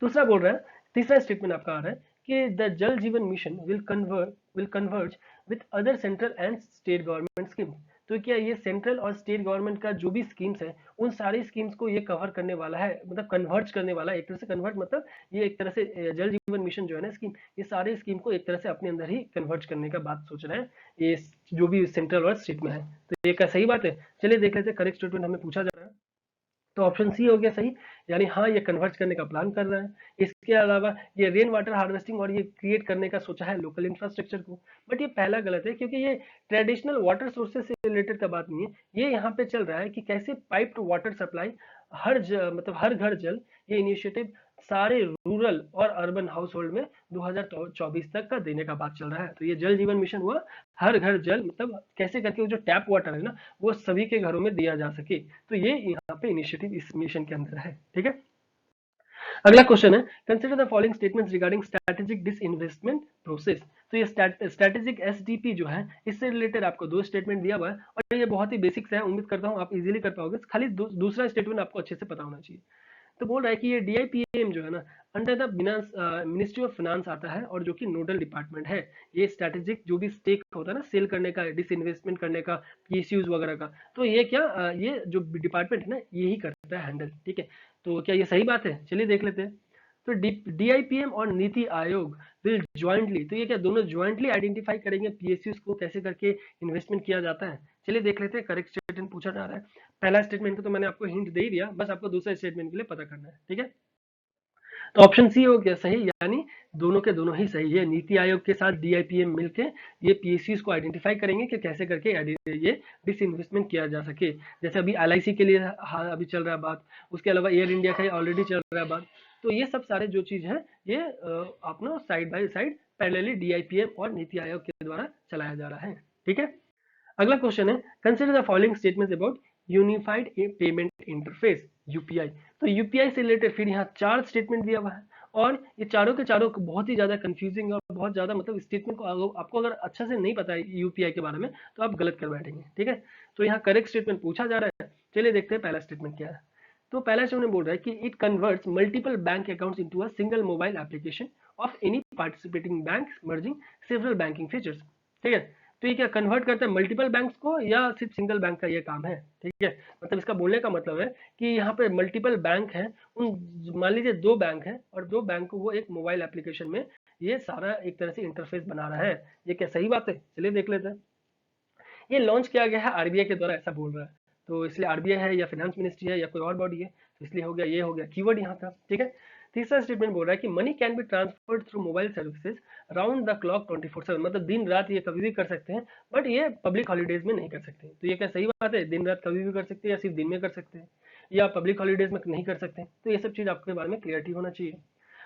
दूसरा बोल रहा है, तीसरा स्टेटमेंट आपका आ रहा है कि द जल जीवन mission will converge with other central and state government scheme. तो क्या ये सेंट्रल और स्टेट गवर्नमेंट का जो भी स्कीम्स है उन सारी स्कीम्स को ये कवर करने वाला है, मतलब कन्वर्ट करने वाला है। एक तरह से कन्वर्ट मतलब ये एक तरह से जल जीवन मिशन जो है ना स्कीम, ये सारे स्कीम को एक तरह से अपने अंदर ही कन्वर्ट करने का बात सोच रहे हैं ये जो भी सेंट्रल और स्टेट में है। तो ये क्या सही बात है? चलिए देख लेते हैं, करेक्ट स्टेटमेंट हमें पूछा जा रहा है। तो ऑप्शन सी हो गया सही, यानी हाँ ये कन्वर्ट करने का प्लान कर रहा है। इसके अलावा ये रेन वाटर हार्वेस्टिंग और ये क्रिएट करने का सोचा है लोकल इंफ्रास्ट्रक्चर को। बट ये पहला गलत है, क्योंकि ये ट्रेडिशनल वाटर सोर्सेज से रिलेटेड का बात नहीं है। ये यहाँ पे चल रहा है कि कैसे पाइप्ड वाटर सप्लाई मतलब हर घर जल, ये इनिशिएटिव सारे रूरल और अर्बन हाउस होल्ड में 2024 तक का देने का बात चल रहा है। तो ये जल जीवन मिशन हुआ हर घर जल, मतलब कैसे करके वो जो टैप वाटर है ना वो सभी के घरों में दिया जा सके। तो ये यहाँ पे इनिशिएटिव इस मिशन के अंदर है। ठीक है, अगला क्वेश्चन है, consider the following statements regarding strategic disinvestment process. तो ये स्ट्रेटेजिक एसडीपी जो है इससे रिलेटेड आपको दो स्टेटमेंट दिया हुआ है और ये बहुत ही बेसिक्स है, उम्मीद करता हूँ आप इजीली कर पाओगे। खाली दूसरा स्टेटमेंट आपको अच्छे से पता होना चाहिए। तो बोल रहा है कि ये डीआईपीएम जो है ना under the ministry of finance आता है और जो कि नोडल डिपार्टमेंट है। ये स्ट्रेटेजिक जो भी स्टेक होता है ना सेल करने का, डिसइन्वेस्टमेंट करने का, पीएसयूज वगैरह का, तो ये क्या ये जो डिपार्टमेंट है ना यही करता है हैंडल। ठीक है, तो क्या ये सही बात है? चलिए देख लेते हैं। तो डीआईपीएम और नीति आयोग विल ज्वाइंटली, तो ये क्या दोनों ज्वाइंटली आइडेंटिफाई करेंगे पीएसयूज को कैसे करके इन्वेस्टमेंट किया जाता है। चलिए देख लेते हैं, करेक्ट स्टेटमेंट पूछा जा रहा है। पहला स्टेटमेंट को तो मैंने आपको हिंट दे ही दिया, बस आपको दूसरे स्टेटमेंट के लिए पता करना है। ठीक है, तो ऑप्शन सी हो गया सही, यानी दोनों के दोनों ही सही है। नीति आयोग के साथ डीआईपीएम मिलके ये पीएसयूज को आइडेंटिफाई करेंगे कि कैसे करके ये डिसइन्वेस्टमेंट किया जा सके। जैसे अभी एलआईसी के लिए अभी चल रहा है बात, उसके अलावा एयर इंडिया का ऑलरेडी चल रहा है बात। तो ये सब सारे जो चीज है ये अपना साइड बाय साइड पैरेलली डीआईपीएम और नीति आयोग के द्वारा चलाया जा रहा है। ठीक है, अगला क्वेश्चन है, consider the following statements about unified payment interface UPI. तो यूपीआई से रिलेटेड फिर यहाँ चार स्टेटमेंट दिया हुआ है और ये चारों के चारों बहुत ही ज्यादा कंफ्यूजिंग और बहुत ज्यादा, मतलब स्टेटमेंट को आपको अगर अच्छा से नहीं पता है यूपीआई के बारे में तो आप गलत कर बैठेंगे। ठीक है, तो यहाँ करेक्ट स्टेटमेंट पूछा जा रहा है। चलिए देखते हैं पहला स्टेटमेंट क्या है। तो पहला स्टेटमेंट बोल रहा है कि it converts multiple bank accounts into a single mobile application of any participating bank merging several banking features. ठीक है, तो ये क्या कन्वर्ट करता है मल्टीपल बैंक्स को या सिर्फ सिंगल बैंक का ये काम है। ठीक है, मतलब इसका बोलने का मतलब है कि यहाँ पे मल्टीपल बैंक है, उन मान लीजिए दो बैंक है और दो बैंक को वो एक मोबाइल एप्लीकेशन में ये सारा एक तरह से इंटरफेस बना रहा है। ये क्या सही बात है? चलिए देख लेते हैं। ये लॉन्च किया गया है आरबीआई के द्वारा, ऐसा बोल रहा है। तो इसलिए आरबीआई है या फाइनेंस मिनिस्ट्री है या कोई और बॉडी है, तो इसलिए हो गया, ये हो गया कीवर्ड यहाँ का। ठीक है, तीसरा स्टेटमेंट बोल रहा है कि money can be transferred through mobile services round the clock 24/7, मतलब दिन रात ये कभी भी कर सकते हैं, बट ये पब्लिक हॉलीडेज में नहीं कर सकते। तो ये क्या सही बात है? दिन रात कभी भी कर सकते हैं या सिर्फ दिन में कर सकते हैं या पब्लिक हॉलीडेज में नहीं कर सकते? तो ये सब चीज आपके बारे में क्लियरिटी होना चाहिए।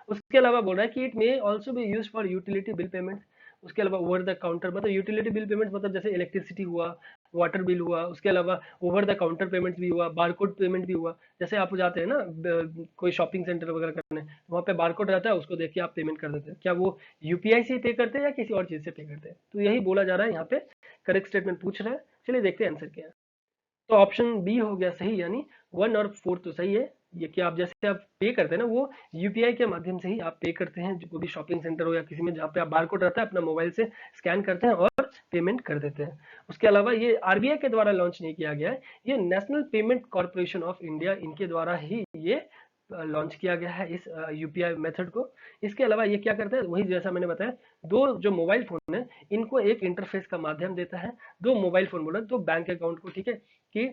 उसके अलावा बोल रहा है कि it may also be use for utility bill payment. उसके अलावा ओवर द काउंटर, मतलब यूटिलिटी बिल पेमेंट मतलब जैसे इलेक्ट्रिसिटी हुआ, वाटर बिल हुआ, उसके अलावा ओवर द काउंटर पेमेंट भी हुआ, बारकोड पेमेंट भी हुआ। जैसे आप जाते हैं ना कोई शॉपिंग सेंटर वगैरह करने, वहाँ पे बारकोड रहता है, उसको देख के आप पेमेंट कर देते हैं। क्या वो यूपीआई से पे करते हैं या किसी और चीज से पे करते हैं? तो यही बोला जा रहा है यहाँ पे, करेक्ट स्टेटमेंट पूछ रहा है। चलिए देखते हैं आंसर क्या है। तो ऑप्शन बी हो गया सही, यानी 1 और 4 तो सही है। ये कि आप जैसे आप पे करते हैं ना वो यूपीआई के माध्यम से ही आप पे करते हैं, जो भी शॉपिंग सेंटर हो या किसी में जहाँ पे आप बारकोड रहता है अपना मोबाइल से स्कैन करते हैं और पेमेंट कर देते हैं। उसके अलावा ये आरबीआई के द्वारा लॉन्च नहीं किया गया है, ये national payment corporation of India इनके द्वारा ही ये लॉन्च किया गया है इस यूपीआई मेथड को। इसके अलावा ये क्या करता है, वही जैसा मैंने बताया, दो जो मोबाइल फोन है इनको एक इंटरफेस का माध्यम देता है। दो मोबाइल फोन बोला, दो बैंक अकाउंट को, ठीक है, कि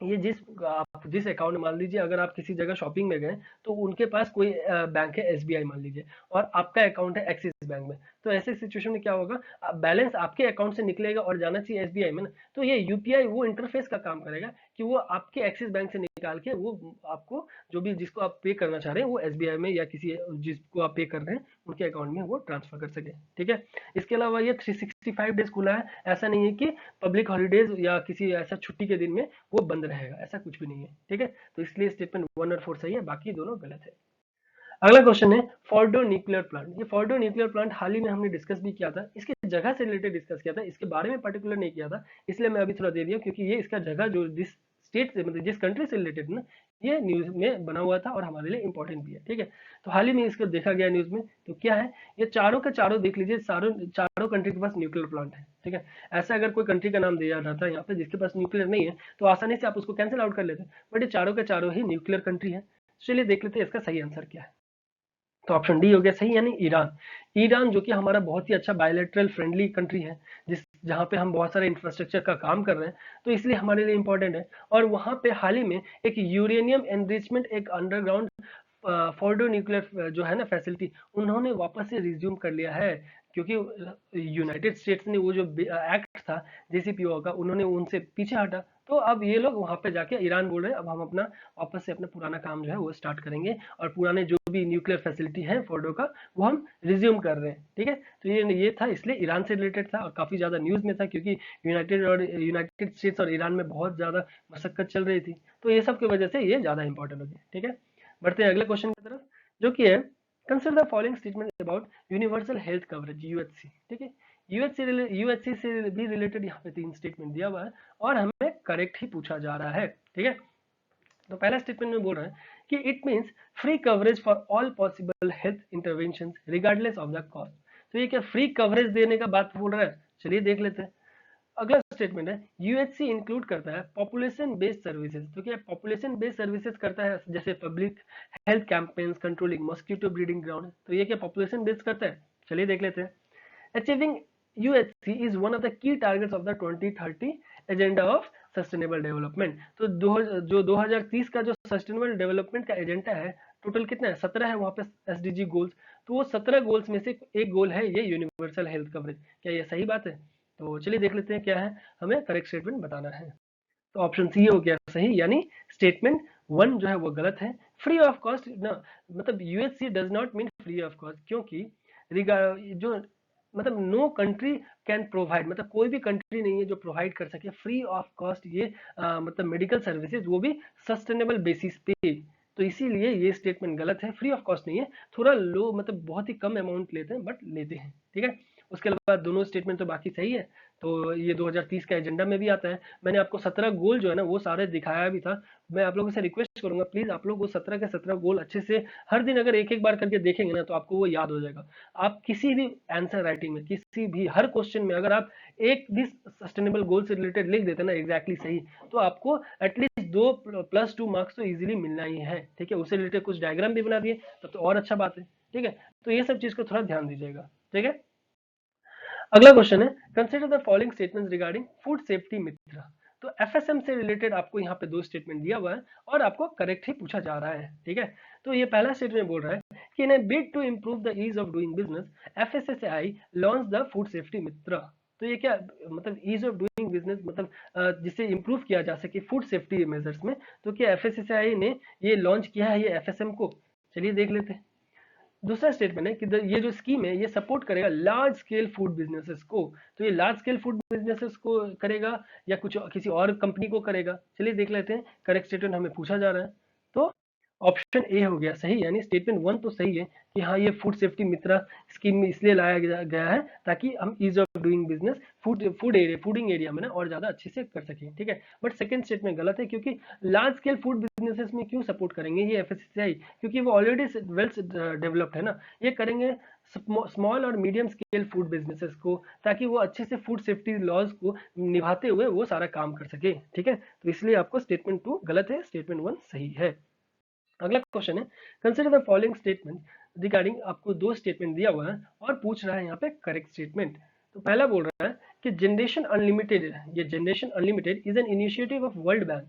ये जिस अकाउंट मान लीजिए अगर आप किसी जगह शॉपिंग में गए तो उनके पास कोई बैंक है एसबीआई मान लीजिए और आपका अकाउंट है एक्सिस बैंक में, तो ऐसे सिचुएशन में क्या होगा, बैलेंस आपके अकाउंट से निकलेगा और जाना चाहिए एसबीआई में ना। तो ये यूपीआई वो इंटरफेस का काम करेगा कि वो आपके एक्सिस बैंक से निकाल के वो आपको जो भी जिसको आप पे करना चाह रहे हैं वो एसबीआई में या किसी जिसको आप पे कर रहे हैं उनके अकाउंट में वो ट्रांसफर कर सके। ठीक है, इसके अलावा ये 365 डेज खुला है, ऐसा नहीं है कि पब्लिक हॉलीडेज या किसी ऐसा छुट्टी के दिन में वो बंद रहेगा, ऐसा कुछ भी नहीं है। ठीक है, तो इसलिए स्टेटमेंट 1 और 4 सही है, बाकी दोनों गलत है। अगला क्वेश्चन है फोर्डो न्यूक्लियर प्लांट। ये फोर्डो न्यूक्लियर प्लांट हाल ही में हमने डिस्कस भी किया था, इसकी जगह से रिलेटेड डिस्कस किया था, इसके बारे में पर्टिकुलर नहीं किया था, इसलिए मैं अभी थोड़ा दे दिया क्योंकि ये इसका जगह जो जिस स्टेट से मतलब जिस कंट्री से रिलेटेड ना ये न्यूज में बना हुआ था और हमारे लिए इंपॉर्टेंट भी है, ठीक है। तो हाल ही में इसको देखा गया न्यूज में, तो क्या है, ये चारों के चारों देख लीजिए, चारों चारों कंट्री के पास न्यूक्लियर प्लांट है, ठीक है। ऐसा अगर कोई कंट्री का नाम दिया जाता है यहाँ पे जिसके पास न्यूक्लियर नहीं है, तो आसानी से आप उसको कैंसिल आउट कर लेते हैं, बट ये चारों के चारों ही न्यूक्लियर कंट्री है। चलिए देख लेते हैं इसका सही आंसर क्या है। तो ऑप्शन डी हो गया सही, यानी ईरान। ईरान जो कि हमारा बहुत ही अच्छा बायलैटरल फ्रेंडली कंट्री है, जिस जहाँ पे हम बहुत सारे इंफ्रास्ट्रक्चर का काम कर रहे हैं, तो इसलिए हमारे लिए इंपॉर्टेंट है। और वहाँ पे हाल ही में एक यूरेनियम एनरिचमेंट, एक अंडरग्राउंड फोर्डो न्यूक्लियर जो है ना फैसिलिटी, उन्होंने वापस से रिज्यूम कर लिया है, क्योंकि यूनाइटेड स्टेट्स ने वो जो एक्ट था जेसीपीओ का, उन्होंने उनसे पीछे हटा। तो अब ये लोग वहां पे जाके ईरान बोल रहे हैं अब हम अपना वापस से अपना पुराना काम जो है वो स्टार्ट करेंगे, और पुराने जो भी न्यूक्लियर फैसिलिटी है फोर्डो का, वो हम रिज्यूम कर रहे हैं, ठीक है। तो ये था, इसलिए ईरान से रिलेटेड था और काफी ज्यादा न्यूज में था, क्योंकि यूनाइटेड स्टेट्स और ईरान में बहुत ज्यादा मशक्कत चल रही थी। तो ये सब की वजह से ये ज्यादा इंपॉर्टेंट हो गया, ठीक है। बढ़ते हैं अगले क्वेश्चन की तरफ, जो कि है consider the following statement about universal health coverage UHC, ठीक है। यूएचसी से भी रिलेटेड यहाँ पे 3 स्टेटमेंट दिया हुआ है और हमें करेक्ट ही पूछा जा रहा है, ठीक है। तो पहला स्टेटमेंट में बोल रहा है कि it means free coverage for all possible health interventions regardless of the cost. तो ये क्या फ्री कवरेज देने का बात बोल रहा है, चलिए देख लेते हैं। अगला स्टेटमेंट है यूएचसी इंक्लूड करता है पॉपुलेशन बेस्ड सर्विसेज। तो क्या पॉपुलेशन बेस्ड सर्विसेज करता है, जैसे public health campaigns, controlling mosquito breeding ground, तो ये क्या पॉपुलेशन बेस्ड करता है, चलिए देख लेते हैं। Achieving UHC is one of the key targets of the 2030 agenda of sustainable development. तो जो 2030 का जो सस्टेनेबल डेवलपमेंट का एजेंडा है, टोटल कितना है, 17 है वहां पे एसडीजी गोल्स। तो वो 17 गोल्स में से एक गोल है ये यूनिवर्सल हेल्थ कवरेज। क्या ये सही बात है? तो चलिए देख लेते हैं क्या है, हमें करेक्ट स्टेटमेंट बताना है। तो ऑप्शन सी हो गया सही, यानी स्टेटमेंट 1 जो है वो गलत है। फ्री ऑफ कॉस्ट ना, मतलब UHC does not mean free of cost, क्योंकि जो मतलब नो कंट्री कैन प्रोवाइड, मतलब कोई भी कंट्री नहीं है जो प्रोवाइड कर सके फ्री ऑफ कॉस्ट ये मतलब मेडिकल सर्विसेज, वो भी सस्टेनेबल बेसिस पे। तो इसीलिए ये स्टेटमेंट गलत है, फ्री ऑफ कॉस्ट नहीं है, थोड़ा लो मतलब बहुत ही कम अमाउंट लेते हैं बट लेते हैं, ठीक है। उसके बाद दोनों स्टेटमेंट तो बाकी सही है, तो ये 2030 का एजेंडा में भी आता है। मैंने आपको 17 गोल जो है ना वो सारे दिखाया भी था। मैं आप लोगों से रिक्वेस्ट करूंगा प्लीज आप लोग वो 17 के 17 गोल अच्छे से हर दिन अगर एक एक बार करके देखेंगे ना, तो आपको वो याद हो जाएगा। आप किसी भी आंसर राइटिंग में, किसी भी हर क्वेश्चन में अगर आप एक भी सस्टेनेबल गोल से रिलेटेड लिख देते ना एग्जैक्टली सही, तो आपको एटलीस्ट 2+2 मार्क्स तो इजीली मिलना ही है, ठीक है। उससे रिलेटेड कुछ डायग्राम भी बना दिए तब तो और अच्छा बात है, ठीक है। तो ये सब चीज को थोड़ा ध्यान दीजिएगा, ठीक है। अगला क्वेश्चन है consider the following statements regarding food safety Mitra. तो एफएसएम से रिलेटेड आपको यहाँ पे 2 स्टेटमेंट दिया हुआ है और आपको करेक्ट ही पूछा जा रहा है, ठीक है। तो ये पहला स्टेटमेंट बोल रहा है कि in a bid to improve the ease of doing business FSSAI launch the food safety Mitra. तो ये क्या मतलब ईज ऑफ डूइंग बिजनेस, मतलब जिससे इंप्रूव किया जा सके फूड सेफ्टी मेजर्स में, तो क्या एफएसएसएआई ने ये लॉन्च किया है ये एफएसएम को, चलिए देख लेते हैं। दूसरा स्टेटमेंट है कि ये जो स्कीम है ये सपोर्ट करेगा लार्ज स्केल फूड बिजनेसेस को। तो ये लार्ज स्केल फूड बिजनेसेस को करेगा या कुछ किसी और कंपनी को करेगा, चलिए देख लेते हैं। करेक्ट स्टेटमेंट हमें पूछा जा रहा है, तो ऑप्शन ए हो गया सही, यानी स्टेटमेंट 1 तो सही है कि हाँ ये फूड सेफ्टी मित्रा स्कीम में इसलिए लाया गया है ताकि हम ease of doing business fooding area में ना और ज्यादा अच्छे से कर सकें, ठीक है। बट सेकंड स्टेटमेंट गलत है, क्योंकि लार्ज स्केल फूड बिजनेसेस में क्यों सपोर्ट करेंगे ये एफएसएसआई, क्योंकि वो ऑलरेडी वेल डेवलप्ड है ना। ये करेंगे स्मॉल और मीडियम स्केल फूड बिजनेसेस को, ताकि वो अच्छे से फूड सेफ्टी लॉज को निभाते हुए वो सारा काम कर सके, ठीक है। तो इसलिए आपको स्टेटमेंट 2 गलत है, स्टेटमेंट 1 सही है। अगला क्वेश्चन है consider the following statement regarding, आपको 2 स्टेटमेंट दिया हुआ है और पूछ रहा है यहाँ पे करेक्ट स्टेटमेंट। तो पहला बोल रहा है कि जनरेशन अनलिमिटेड, ये generation unlimited is an initiative of world bank.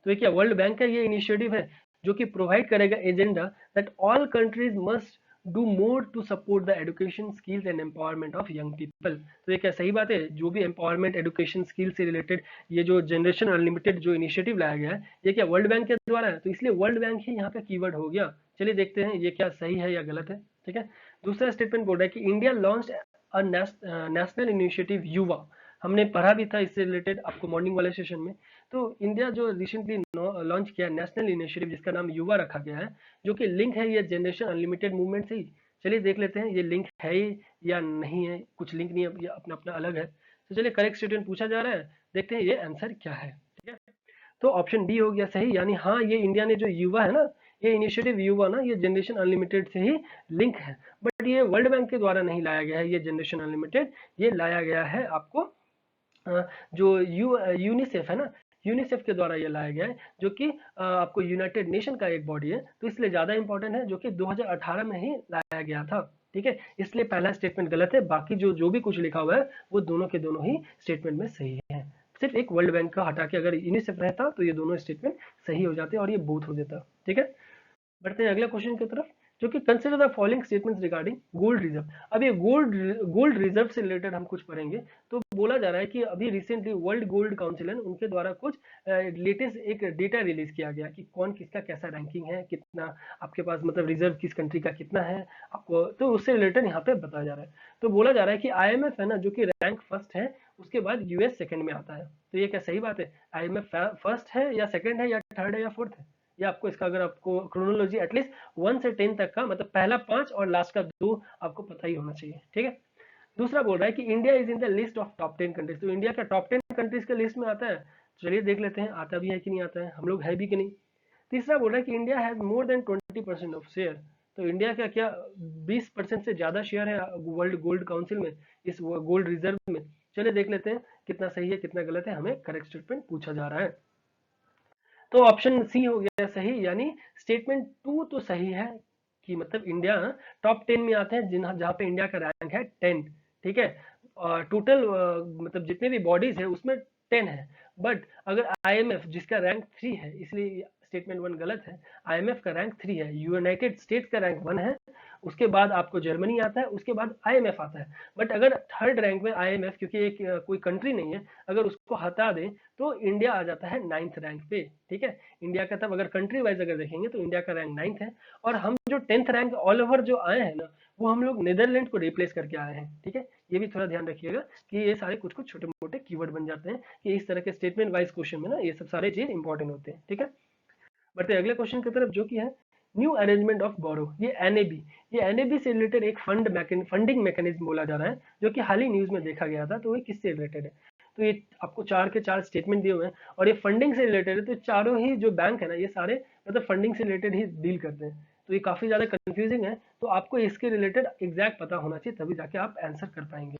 तो ये क्या वर्ल्ड बैंक का ये इनिशिएटिव है जो कि प्रोवाइड करेगा agenda that all countries must do more to support the education skills and empowerment of young people. तो ये क्या सही बात है, जो भी एम्पावरमेंट एजुकेशन स्किल से रिलेटेड ये जो जनरेशन अनलिमिटेड जो इनिशिएटिव लाया गया है, ये क्या वर्ल्ड बैंक के द्वारा है, तो इसलिए वर्ल्ड बैंक ही यहाँ पे कीवर्ड हो गया। चलिए देखते हैं ये क्या सही है या गलत है, ठीक है। दूसरा स्टेटमेंट बोल रहा है कि India launch a national initiative युवा। हमने पढ़ा भी था इससे रिलेटेड आपको मॉर्निंग वाले सेशन में। तो इंडिया जो रिसेंटली लॉन्च किया नेशनल इनिशिएटिव जिसका नाम युवा रखा गया है, जो कि लिंक है ये जनरेशन अनलिमिटेड मूवमेंट से ही। चलिए देख लेते हैं ये लिंक है या नहीं है, कुछ लिंक नहीं है, ये अपना अपना अलग है। तो चलिए करेक्ट स्टेटमेंट पूछा जा रहा है, देखते हैं ये आंसर क्या है, ठीक है। तो ऑप्शन डी हो गया सही, यानी हाँ ये इंडिया ने जो युवा है ना, ये इनिशिएटिव युवा ना, ये जनरेशन अनलिमिटेड से ही लिंक है, बट ये वर्ल्ड बैंक के द्वारा नहीं लाया गया है ये जनरेशन अनलिमिटेड, ये लाया गया है आपको जो यूनिसेफ है ना, यूनिसेफ के द्वारा ये लाया गया है, जो कि आपको यूनाइटेड नेशन का एक बॉडी है, तो इसलिए ज़्यादा इंपॉर्टेंट है, जो कि 2018 में ही लाया गया था। ठीक है, इसलिए पहला स्टेटमेंट गलत है, बाकी जो जो भी कुछ लिखा हुआ है वो दोनों के दोनों ही स्टेटमेंट में सही है। सिर्फ एक वर्ल्ड बैंक का हटा के अगर यूनिसेफ रहता तो ये दोनों स्टेटमेंट सही हो जाते और ये बोथ हो जाता। ठीक है, बढ़ते हैं अगले क्वेश्चन की तरफ, जो कि consider the following statements regarding gold reserve. अब ये गोल्ड रिजर्व से रिलेटेड हम कुछ पढ़ेंगे। तो बोला जा रहा है कि अभी रिसेंटली वर्ल्ड गोल्ड काउंसिल है उनके द्वारा कुछ लेटेस्ट एक डेटा रिलीज किया गया कि कौन किसका कैसा रैंकिंग है, कितना आपके पास मतलब रिजर्व किस कंट्री का कितना है आपको, तो उससे रिलेटेड यहाँ पे बताया जा रहा है। तो बोला जा रहा है कि IMF है ना, जो कि रैंक फर्स्ट है, उसके बाद US सेकंड में आता है। तो ये क्या सही बात है? IMF फर्स्ट है या सेकंड है या थर्ड है या फोर्थ है? ये आपको इसका अगर आपको क्रोनोलॉजी एटलीस्ट 1 से 10 तक का, मतलब पहला 5 और लास्ट का 2 आपको पता ही होना चाहिए। ठीक है, दूसरा बोल रहा है कि India is in the list of top 10 countries. तो इंडिया का टॉप 10 कंट्रीज के लिस्ट में आता है। चलिए देख लेते हैं आता भी है कि नहीं आता है, हम लोग है भी कि नहीं। तीसरा बोल रहा है कि India has more than 20% of share. तो इंडिया का क्या 20% से ज्यादा शेयर है वर्ल्ड गोल्ड काउंसिल में, इस गोल्ड रिजर्व में। चलिए देख लेते हैं कितना सही है कितना गलत है, हमें करेक्ट स्टेटमेंट पूछा जा रहा है। तो ऑप्शन सी हो गया सही, यानी स्टेटमेंट 2 तो सही है कि मतलब इंडिया टॉप 10 में आते हैं जहां पे इंडिया का रैंक है 10। ठीक है, टोटल मतलब जितने भी बॉडीज है उसमें 10 है, बट अगर IMF जिसका रैंक 3 है, इसलिए स्टेटमेंट 1 गलत है। IMF का रैंक 3 है, यूनाइटेड स्टेट्स का रैंक 1 है, उसके बाद आपको जर्मनी आता है, उसके बाद IMF आता है। बट अगर थर्ड रैंक में IMF, क्योंकि एक कोई कंट्री नहीं है, अगर उसको हटा दें तो इंडिया आ जाता है 9th रैंक पे। ठीक है, इंडिया का तब अगर कंट्री वाइज अगर देखेंगे तो इंडिया का रैंक 9th है, और हम जो 10th रैंक ऑल ओवर जो आए हैं ना, वो हम लोग नीदरलैंड को रिप्लेस करके आए हैं। ठीक है, ये भी थोड़ा ध्यान रखिएगा कि ये सारे कुछ कुछ छोटे मोटे कीवर्ड बन जाते हैं कि इस तरह के स्टेटमेंट वाइज क्वेश्चन में ना ये सब सारे चीज इंपॉर्टेंट होते हैं। ठीक है, बढ़ते अगले क्वेश्चन की तरफ, जो कि है न्यू अरेंजमेंट ऑफ बोरो। ये NAB, ये NAB से रिलेटेड एक फंडिंग मैकेनिज्म बोला जा रहा है, जो कि हाल ही न्यूज में देखा गया था। तो ये किससे रिलेटेड है? तो ये आपको 4 के 4 स्टेटमेंट दिए हुए हैं और ये फंडिंग से रिलेटेड है। तो चारों ही जो बैंक है ना, ये सारे मतलब फंडिंग से रिलेटेड ही डील करते हैं। तो ये काफी ज्यादा कंफ्यूजिंग है, तो आपको इसके रिलेटेड एग्जैक्ट पता होना चाहिए, तभी जाके आप आंसर कर पाएंगे।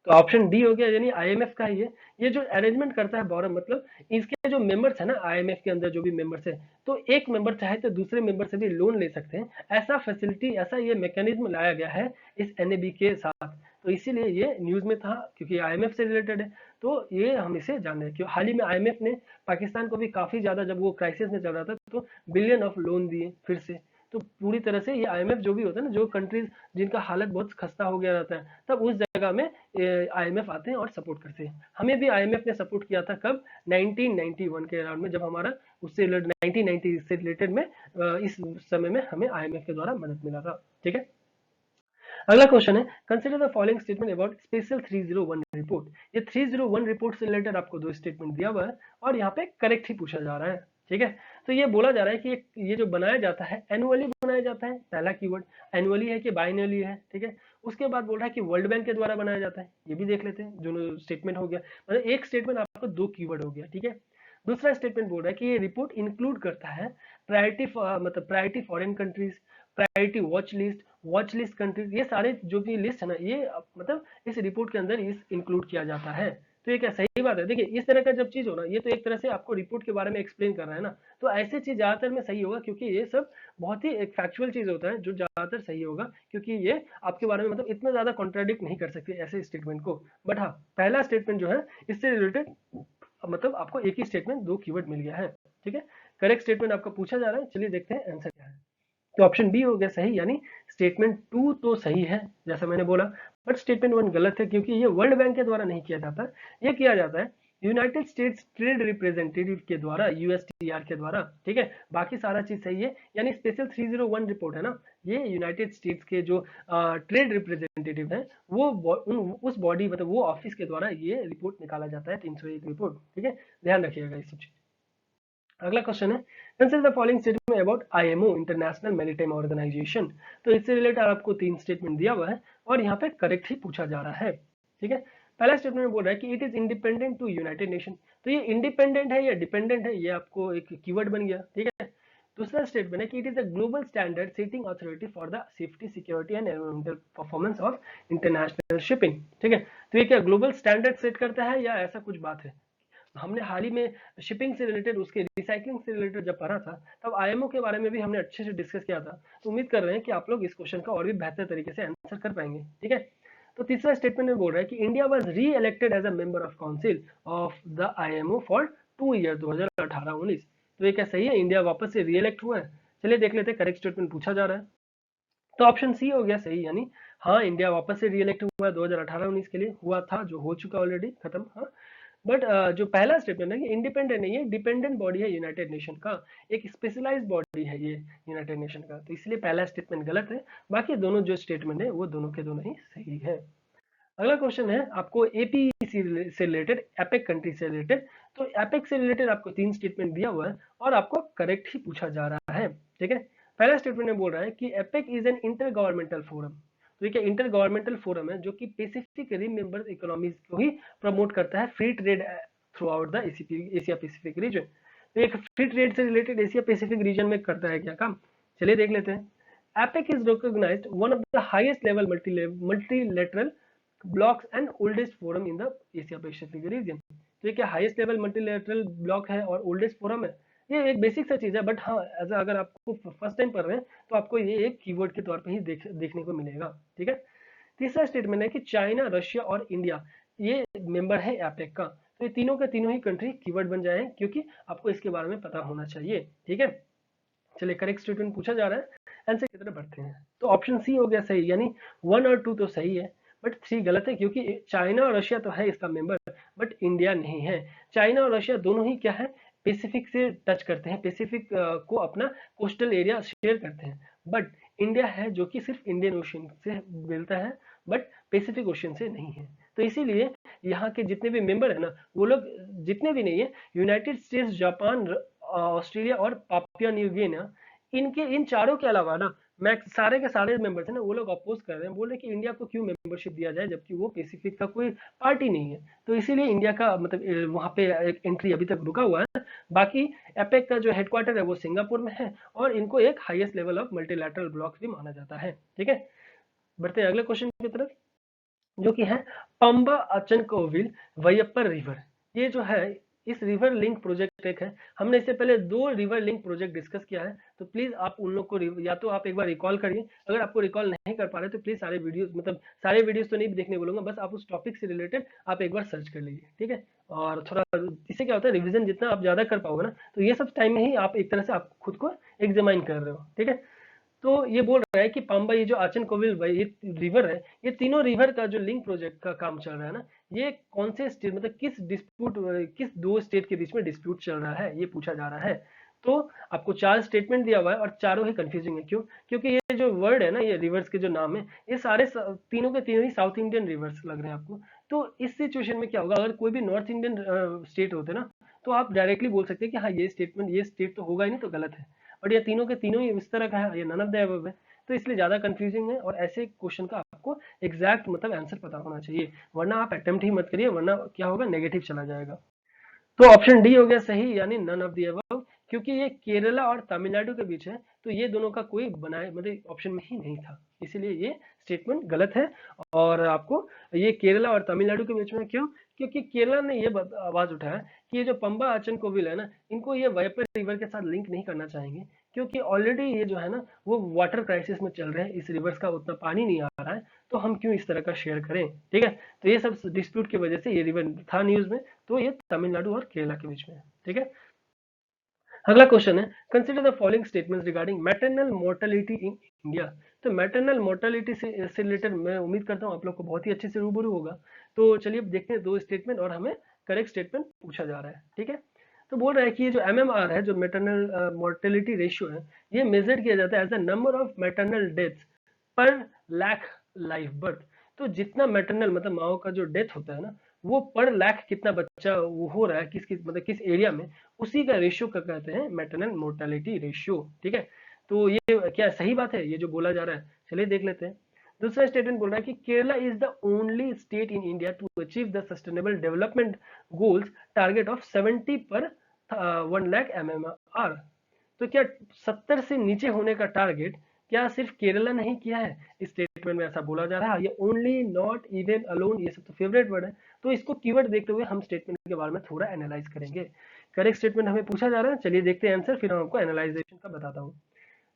तो ऑप्शन डी हो गया, यानी IMF का है ये जो अरेंजमेंट करता है बोरो, मतलब इसके जो मेंबर्स है ना, IMF के अंदर जो भी मेंबर्स है, तो एक मेंबर चाहे तो दूसरे मेंबर से भी लोन ले सकते हैं। ऐसा फैसिलिटी, ऐसा ये मैकेनिज्म लाया गया है इस NAB के साथ। तो इसीलिए ये न्यूज में था, क्योंकि IMF से रिलेटेड है। तो ये हम इसे जान रहे हैं कि हाल ही में IMF ने पाकिस्तान को भी काफी ज्यादा, जब वो क्राइसिस में चल रहा था, तो बिलियन ऑफ लोन दिए फिर से। तो पूरी तरह से ये IMF जो भी होता है ना, जो कंट्रीज जिनका हालत बहुत खस्ता हो गया रहता है, तब उस जगह में IMF आते हैं और सपोर्ट करते हैं। हमें भी IMF ने सपोर्ट किया था कब? 1991 के अराउंड में, जब हमारा उससे 1990 से रिलेटेड में इस समय में हमें IMF के द्वारा मदद मिला था। ठीक है, अगला क्वेश्चन है consider the following statement about special 301 report. ये 301 रिपोर्ट से रिलेटेड आपको 2 स्टेटमेंट दिया हुआ है और यहाँ पे करेक्ट ही पूछा जा रहा है। ठीक है, तो ये बोला जा रहा है कि ये जो बनाया जाता है एनुअली बनाया जाता है, पहला कीवर्ड एनुअली है कि बाइनली है। ठीक है, उसके बाद बोल रहा है कि वर्ल्ड बैंक के द्वारा बनाया जाता है, ये भी देख लेते हैं। जो स्टेटमेंट हो गया, मतलब एक स्टेटमेंट आपको 2 कीवर्ड हो गया। ठीक है, दूसरा स्टेटमेंट बोल रहा है कि ये रिपोर्ट इंक्लूड करता है प्रायोरिटी, मतलब priority foreign countries, priority watch list countries, ये सारे जो भी लिस्ट है ना, ये मतलब इस रिपोर्ट के अंदर इस इंक्लूड किया जाता है। तो ये क्या सही बात है? देखिए इस तरह का जब चीज हो ना, ये तो एक तरह से आपको रिपोर्ट के बारे में एक्सप्लेन कर रहा है ना, तो ऐसे चीज ज्यादातर में सही होगा, क्योंकि ये सब बहुत ही एक फैक्चुअल चीज होता है जो ज्यादातर सही होगा, क्योंकि ये आपके बारे में मतलब इतना ज्यादा कॉन्ट्राडिक्ट नहीं कर सकते ऐसे स्टेटमेंट को। बट हाँ, पहला स्टेटमेंट जो है इससे रिलेटेड मतलब आपको एक ही स्टेटमेंट 2 कीवर्ड मिल गया है। ठीक है, करेक्ट स्टेटमेंट आपको पूछा जा रहा है। चलिए देखते हैं आंसर क्या है। तो ऑप्शन बी हो गया सही, यानी स्टेटमेंट 2 तो सही है जैसा मैंने बोला, बट स्टेटमेंट 1 गलत है, क्योंकि ये वर्ल्ड बैंक के द्वारा नहीं किया जाता, ये किया जाता है यूनाइटेड स्टेट्स ट्रेड रिप्रेजेंटेटिव के द्वारा, USTR के द्वारा। ठीक है, बाकी सारा चीज सही है, यानी स्पेशल 301 रिपोर्ट है ना, ये यूनाइटेड स्टेट्स के जो ट्रेड रिप्रेजेंटेटिव है, वो उस बॉडी मतलब वो ऑफिस के द्वारा ये रिपोर्ट निकाला जाता है, 301 रिपोर्ट। ठीक है, ध्यान रखिएगा इस सब चीज। अगला क्वेश्चन है consider the following statement about IMO international maritime organisation. तो इससे रिलेटेड आपको 3 स्टेटमेंट दिया हुआ है और यहाँ पे करेक्ट ही पूछा जा रहा है। ठीक है, पहला स्टेटमेंट में बोल रहा है कि it is independent to United Nation. तो ये इंडिपेंडेंट है या डिपेंडेंट है, ये आपको एक कीवर्ड बन गया, ठीक है। दूसरा स्टेटमेंट है कि it is a global standard setting authority for the safety, security and environmental performance of international shipping, ठीक है। तो ये क्या ग्लोबल स्टैंडर्ड सेट करता है या ऐसा कुछ बात है? हमने हाल ही में शिपिंग से रिलेटेड, उसके रिसाइकलिंग से रिलेटेड जब पढ़ा था, तब आईएमओ के बारे में भी हमने अच्छे से डिस्कस किया था। तो उम्मीद कर रहे हैं कि आप लोग इस क्वेश्चन का और भी बेहतर तरीके से आंसर कर पाएंगे, ठीक है। तो तीसरा स्टेटमेंट में बोल रहा है कि India was re elected as a member of council of the IMO for 2 year 2018-19। तो ये क्या सही है, इंडिया वापस से री इलेक्ट हुआ है? चलिए देख लेते हैं, करेक्ट स्टेटमेंट पूछा जा रहा है। तो ऑप्शन सी हो गया सही, यानी हाँ, इंडिया वापस से री इलेक्ट हुआ है 2018-19 के लिए, हुआ था जो हो चुका ऑलरेडी खत्म, हाँ। बट जो पहला स्टेटमेंट है कि इंडिपेंडेंट नहीं है, डिपेंडेंट बॉडी है यूनाइटेड नेशन का, एक स्पेशलाइज्ड बॉडी है ये यूनाइटेड नेशन का, तो इसलिए पहला स्टेटमेंट गलत है। बाकी दोनों जो स्टेटमेंट है वो दोनों के दोनों ही सही है। अगला क्वेश्चन है आपको एपी से रिलेटेड, एपेक कंट्री से रिलेटेड। तो एपेक से रिलेटेड आपको 3 स्टेटमेंट दिया हुआ है और आपको करेक्ट ही पूछा जा रहा है, ठीक है। पहला स्टेटमेंट में बोल रहा है कि APEC is an inter governmental forum. तो ये क्या इंटर गवर्नमेंटल फोरम है जो कि पैसिफिक रिम मेंबर इकोनॉमीज को ही प्रमोट करता है, free trade throughout the Asia Pacific region. तो एक फ्री ट्रेड से रिलेटेड एशिया पैसिफिक रीजन में करता है क्या काम, चलिए देख लेते हैं। APEC is recognised one of the highest level multilateral blocks and oldest forum in the Asia Pacific region. तो ये क्या हाईएस्ट लेवल मल्टीलेटरल ब्लॉक है और ओल्डेस्ट फोरम है? ये एक बेसिक सा चीज है, बट हाँ, अगर आपको फर्स्ट टाइम पढ़ रहे हैं तो आपको ये एक कीवर्ड के तौर पे ही देखने को मिलेगा, ठीक है। तीसरा स्टेटमेंट है कि चाइना, रशिया और इंडिया ये मेंबर है एपेक का। तो ये तीनों के तीनों ही कंट्री कीवर्ड बन जाए, क्योंकि आपको इसके बारे में पता होना चाहिए, ठीक है। चलिए करेक्ट स्टेटमेंट पूछा जा रहा है, आंसर की तरफ बढ़ते हैं। तो ऑप्शन सी हो गया सही, यानी 1 और 2 तो सही है, बट 3 गलत है, क्योंकि चाइना और रशिया तो है इसका मेंबर, बट इंडिया नहीं है। चाइना और रशिया दोनों ही क्या है, पैसिफिक से टच करते हैं, पैसिफिक को अपना कोस्टल एरिया शेयर करते हैं। बट इंडिया है जो कि सिर्फ इंडियन ओशन से मिलता है, बट पैसिफिक ओशन से नहीं है। तो इसीलिए यहाँ के जितने भी मेंबर है ना, वो लोग जितने भी नहीं है, यूनाइटेड स्टेट्स, जापान, ऑस्ट्रेलिया और पापुआ न्यू गिनिया, इनके इन चारों के अलावा ना, मैं सारे के सारे मेंबर्स हैं ना, वो लोग अपोज कर रहे हैं, बोल रहे कि इंडिया को क्यों मेंबरशिप दिया जाए जबकि वो पैसिफिक का कोई पार्टी नहीं है। तो इसीलिए इंडिया का मतलब वहां पे एक एंट्री अभी तक रुका हुआ है। बाकी एपेक का जो हेडक्वार्टर है वो सिंगापुर में है, और इनको एक highest level of multilateral block भी माना जाता है, ठीक है। बढ़ते हैं अगले क्वेश्चन की तरफ, जो कि है पंबा अचनकोविल वयप्पर रिवर। ये जो है, इस रिवर लिंक प्रोजेक्ट एक है, हमने इससे पहले 2 रिवर लिंक प्रोजेक्ट डिस्कस किया है। तो प्लीज आप उन लोग को या तो आप एक बार रिकॉल करिए, अगर आपको रिकॉल नहीं कर पा रहे तो प्लीज सारे वीडियोस, मतलब सारे वीडियोस तो नहीं देखने बोलूंगा, बस आप उस टॉपिक से रिलेटेड आप एक बार सर्च कर लीजिए, ठीक है। और थोड़ा इससे क्या होता है, रिविजन जितना आप ज्यादा कर पाओगे ना, तो ये सब टाइम में ही आप एक तरह से आप खुद को एग्जामाइन कर रहे हो, ठीक है। तो ये बोल रहा है कि पाम्बा, ये जो आचन कोविल ये रिवर है, ये तीनों रिवर का जो लिंक प्रोजेक्ट का काम चल रहा है ना, ये कौन से स्टेट, मतलब किस डिस्प्यूट, किस 2 स्टेट के बीच में डिस्प्यूट चल रहा है, ये पूछा जा रहा है। तो आपको 4 स्टेटमेंट दिया हुआ है और चारों ही कंफ्यूजिंग है, क्यों? क्योंकि ये जो वर्ड है ना, ये रिवर्स के जो नाम है, ये सारे तीनों के तीनों ही साउथ इंडियन रिवर्स लग रहे हैं आपको। तो इस सिचुएशन में क्या होगा, अगर कोई भी नॉर्थ इंडियन स्टेट होते ना, तो आप डायरेक्टली बोल सकते हैं कि हाँ, ये स्टेटमेंट, ये स्टेट तो होगा ही नहीं, तो गलत है। बट ये तीनों के तीनों ही इस तरह का है, ये नन ऑफ द अबव है, तो इसलिए ज्यादा कंफ्यूजिंग है। और ऐसे क्वेश्चन का आपको एग्जैक्ट मतलब आंसर पता होना चाहिए, वरना आप अटेम्प्ट ही मत करिए, वरना क्या होगा, नेगेटिव चला जाएगा। तो ऑप्शन डी हो गया सही, यानी नन ऑफ द अबव, क्योंकि ये केरला और तमिलनाडु के बीच है, तो ये दोनों का कोई बनाए मतलब ऑप्शन में ही नहीं था, इसीलिए ये स्टेटमेंट गलत है। और आपको ये केरला और तमिलनाडु के बीच में क्यों, क्योंकि केरला ने ये आवाज उठाया कि ये जो पंबा अचन कोविल है ना, इनको ये वाइपर रिवर के साथ लिंक नहीं करना चाहेंगे, क्योंकि ऑलरेडी ये जो है ना, वो वाटर क्राइसिस में चल रहे हैं, इस रिवर्स का उतना पानी नहीं आ रहा है, तो हम क्यों इस तरह का शेयर करें, ठीक है। तो ये सब डिस्प्यूट की वजह से ये रिवर था न्यूज में, तो ये तमिलनाडु और केरला के बीच में है, ठीक है। अगला क्वेश्चन है, consider the following statements regarding maternal mortality in India. तो मैटरनल मोर्टेलिटी से रिलेटेड मैं उम्मीद करता हूँ आप लोग को बहुत ही अच्छे से रूबरू होगा। तो चलिए अब देखते हैं 2 स्टेटमेंट, और हमें करेक्ट स्टेटमेंट पूछा जा रहा है, ठीक है। तो बोल रहा है कि ये जो MMR है, जो मैटरनल मोर्टेलिटी रेशियो है, ये मेजर किया जाता है as a number of maternal deaths per lakh life birth. तो जितना मैटरनल मतलब माओ का जो डेथ होता है ना, वो पर लाख कितना बच्चा वो हो रहा है, मतलब किस एरिया में, उसी का रेशियो का कहते हैं मैटरनल मोर्टेलिटी रेशियो, ठीक है। तो ये क्या सही बात है ये जो बोला जा रहा है, चलिए देख लेते हैं। दूसरा स्टेटमेंट बोल रहा है कि Kerala is the only state in India to achieve the sustainable development goals target of 70 per 1 lakh MMR। तो क्या 70 से नीचे होने का टारगेट क्या सिर्फ केरला नहीं किया है? इस स्टेटमेंट में ऐसा बोला जा रहा है। ये ओनली, नॉट, इवन, अलोन, ये सब तो फेवरेट वर्ड है। तो इसको कीवर्ड देखते हुए हम स्टेटमेंट के बारे में थोड़ा एनालाइज करेंगे। करेक्ट स्टेटमेंट हमें पूछा जा रहा है, चलिए देखते हैं आंसर, फिर हम आपको एनालाइजेशन का बताता हूँ।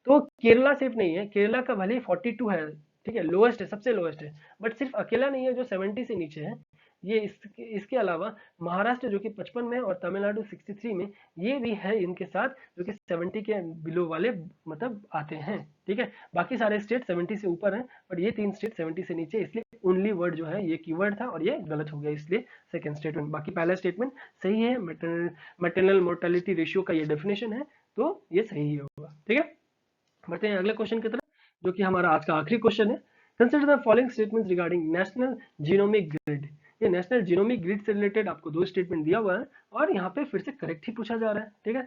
तो केरला सिर्फ नहीं है, केरला का भले 42 है, ठीक है, लोएस्ट है, सबसे लोएस्ट है, बट सिर्फ अकेला नहीं है जो 70 से नीचे है। ये इसके अलावा महाराष्ट्र जो कि 55 में और तमिलनाडु 63 में, ये भी है इनके साथ, जो कि 70 के बिलो वाले मतलब आते हैं। ठीक है, बाकी सारे स्टेट 70 से ऊपर हैं, बट ये 3 स्टेट 70 से नीचे, इसलिए ओनली वर्ड जो है ये कीवर्ड था और ये गलत हो गया, इसलिए सेकंड स्टेटमेंट। बाकी पहला स्टेटमेंट सही है, मैटरनल मोर्टेलिटी रेशियो का ये डेफिनेशन है, तो ये सही होगा। ठीक है, बढ़ते हैं अगले क्वेश्चन की तरफ, जो कि हमारा आज का आखिरी क्वेश्चन है। Consider the following statements regarding national genomic grid. ये नेशनल जीनोमिक ग्रिड से रिलेटेड आपको 2 स्टेटमेंट दिया हुआ है और यहाँ पे फिर से करेक्ट ही पूछा जा रहा है। ठीक है,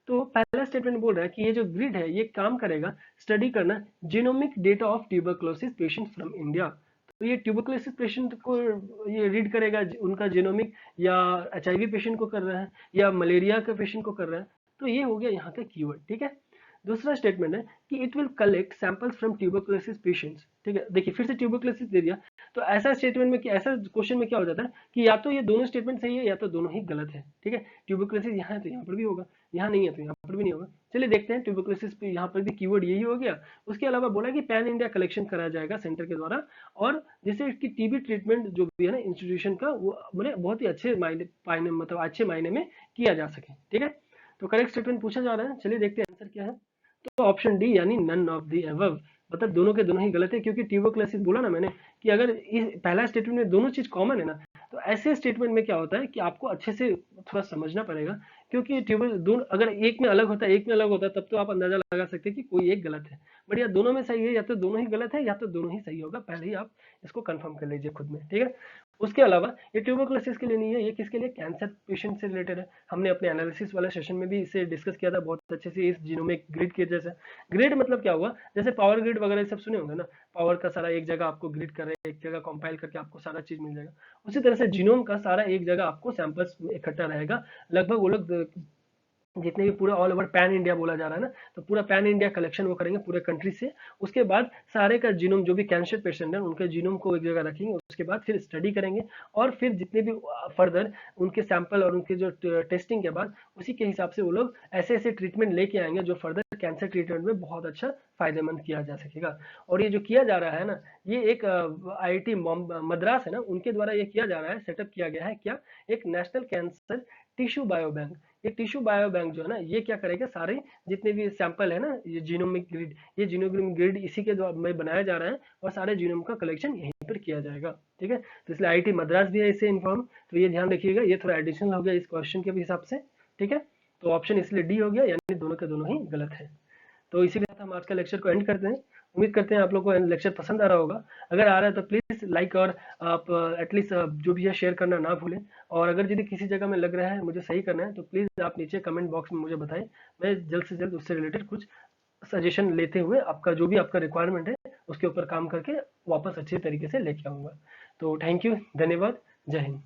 तो पहला स्टेटमेंट बोल रहा है कि ये जो ग्रिड है ये काम करेगा स्टडी करना genomic data of tuberculosis patient from India. तो ये ट्यूबरक्लोसिस पेशेंट को ये रीड करेगा, उनका जीनोमिक, या HIV पेशेंट को कर रहा है, या मलेरिया के पेशेंट को कर रहा है। तो ये हो गया यहाँ का कीवर्ड। ठीक है, दूसरा स्टेटमेंट है कि it will collect samples from tuberculosis patients. ठीक है, देखिए फिर से ट्यूबरक्लोसिस दे दिया। तो ऐसा स्टेटमेंट में, ऐसा क्वेश्चन में क्या हो जाता है कि या तो ये दोनों स्टेटमेंट सही है या तो दोनों ही गलत है। ठीक है, ट्यूबरक्लोसिस यहाँ है तो यहाँ पर भी होगा, यहाँ नहीं है तो यहाँ पर भी नहीं होगा। चलिए देखते हैं, ट्यूबरक्लोसिस पे यहाँ पर भी कीवर्ड यही हो गया। उसके अलावा बोला कि पैन इंडिया कलेक्शन कराया जाएगा सेंटर के द्वारा, और जैसे इसकी TB ट्रीटमेंट जो भी है ना इंस्टीट्यूशन का, वो मतलब बहुत ही अच्छे मायने मतलब अच्छे मायने में किया जा सके। ठीक है, तो करेक्ट स्टेटमेंट पूछा जा रहा है, चलिए देखते हैं आंसर क्या है। तो ऑप्शन डी यानी नन ऑफ दी अबव, मतलब दोनों के दोनों ही गलत है, क्योंकि ट्यूबरक्लोसिस बोला ना मैंने कि अगर इस पहला स्टेटमेंट में दोनों चीज कॉमन है ना, तो ऐसे स्टेटमेंट में क्या होता है कि आपको अच्छे से थोड़ा समझना पड़ेगा, क्योंकि ट्यूबर दोनों अगर एक में अलग होता है एक में अलग होता है तब तो आप अंदाजा लगा सकते हैं कि कोई एक गलत है, बट या दोनों में सही है या तो दोनों ही गलत है या तो दोनों ही सही होगा, पहले ही आप इसको कंफर्म कर लीजिए खुद में। ठीक है, उसके अलावा ये ट्यूबरक्लोसिस के लिए नहीं है, ये किसके लिए, कैंसर पेशेंट से रिलेटेड है। हमने अपने एनालिसिस वाले सेशन में भी इसे डिस्कस किया था बहुत अच्छे से, इस जीनोमिक ग्रिड के जैसे। ग्रिड मतलब क्या हुआ, जैसे पावर ग्रिड वगैरह सब सुने होंगे ना, पावर का सारा एक जगह आपको ग्रिड कर रहे हैं, एक जगह कंपाइल करके आपको सारा चीज मिल जाएगा। उसी तरह से जीनोम का सारा एक जगह आपको सैंपल्स इकट्ठा रहेगा। लगभग वो लोग जितने भी पूरा ऑल ओवर पैन इंडिया बोला जा रहा है ना, तो पूरा पैन इंडिया कलेक्शन वो करेंगे पूरे कंट्री से। उसके बाद सारे का जीनोम, जो भी कैंसर पेशेंट है उनके जीनोम को एक जगह रखेंगे, उसके बाद फिर स्टडी करेंगे, और फिर जितने भी फर्दर उनके सैंपल और उनके जो टेस्टिंग के बाद उसी के हिसाब से वो लोग ऐसे ऐसे ट्रीटमेंट लेके आएंगे जो फर्दर कैंसर ट्रीटमेंट में बहुत अच्छा फायदेमंद किया जा सकेगा। और ये जो किया जा रहा है ना, ये एक IIT मद्रास है ना, उनके द्वारा ये किया जा रहा है, सेटअप किया गया है क्या, एक national cancer tissue bio bank. ये टिश्यू बायो बैंक जो है ना, ये क्या करेगा, सारे जितने भी सैंपल है ना, ये जीनोमिक ग्रिड, ये जीनोमिक ग्रिड इसी के द्वारा में बनाया जा रहा है, और सारे जीनोम का कलेक्शन यहीं पर किया जाएगा। ठीक है, तो इसलिए IIT मद्रास भी है इससे इन्फॉर्म, तो ये ध्यान रखिएगा, ये थोड़ा एडिशनल हो गया इस क्वेश्चन के हिसाब से। ठीक है, तो ऑप्शन इसलिए डी हो गया, यानी दोनों के दोनों ही गलत है। तो इसी के साथ हम आज का लेक्चर को एंड करते हैं। उम्मीद करते हैं आप लोगों को लेक्चर पसंद आ रहा होगा। अगर आ रहा है तो प्लीज़ लाइक और आप एटलीस्ट जो भी है शेयर करना ना भूलें। और अगर यदि किसी जगह में लग रहा है मुझे सही करना है तो प्लीज़ आप नीचे कमेंट बॉक्स में मुझे बताएं, मैं जल्द से जल्द उससे रिलेटेड कुछ सजेशन लेते हुए आपका जो भी आपका रिक्वायरमेंट है उसके ऊपर काम करके वापस अच्छे तरीके से लेके आऊँगा। तो थैंक यू, धन्यवाद, जय हिंद।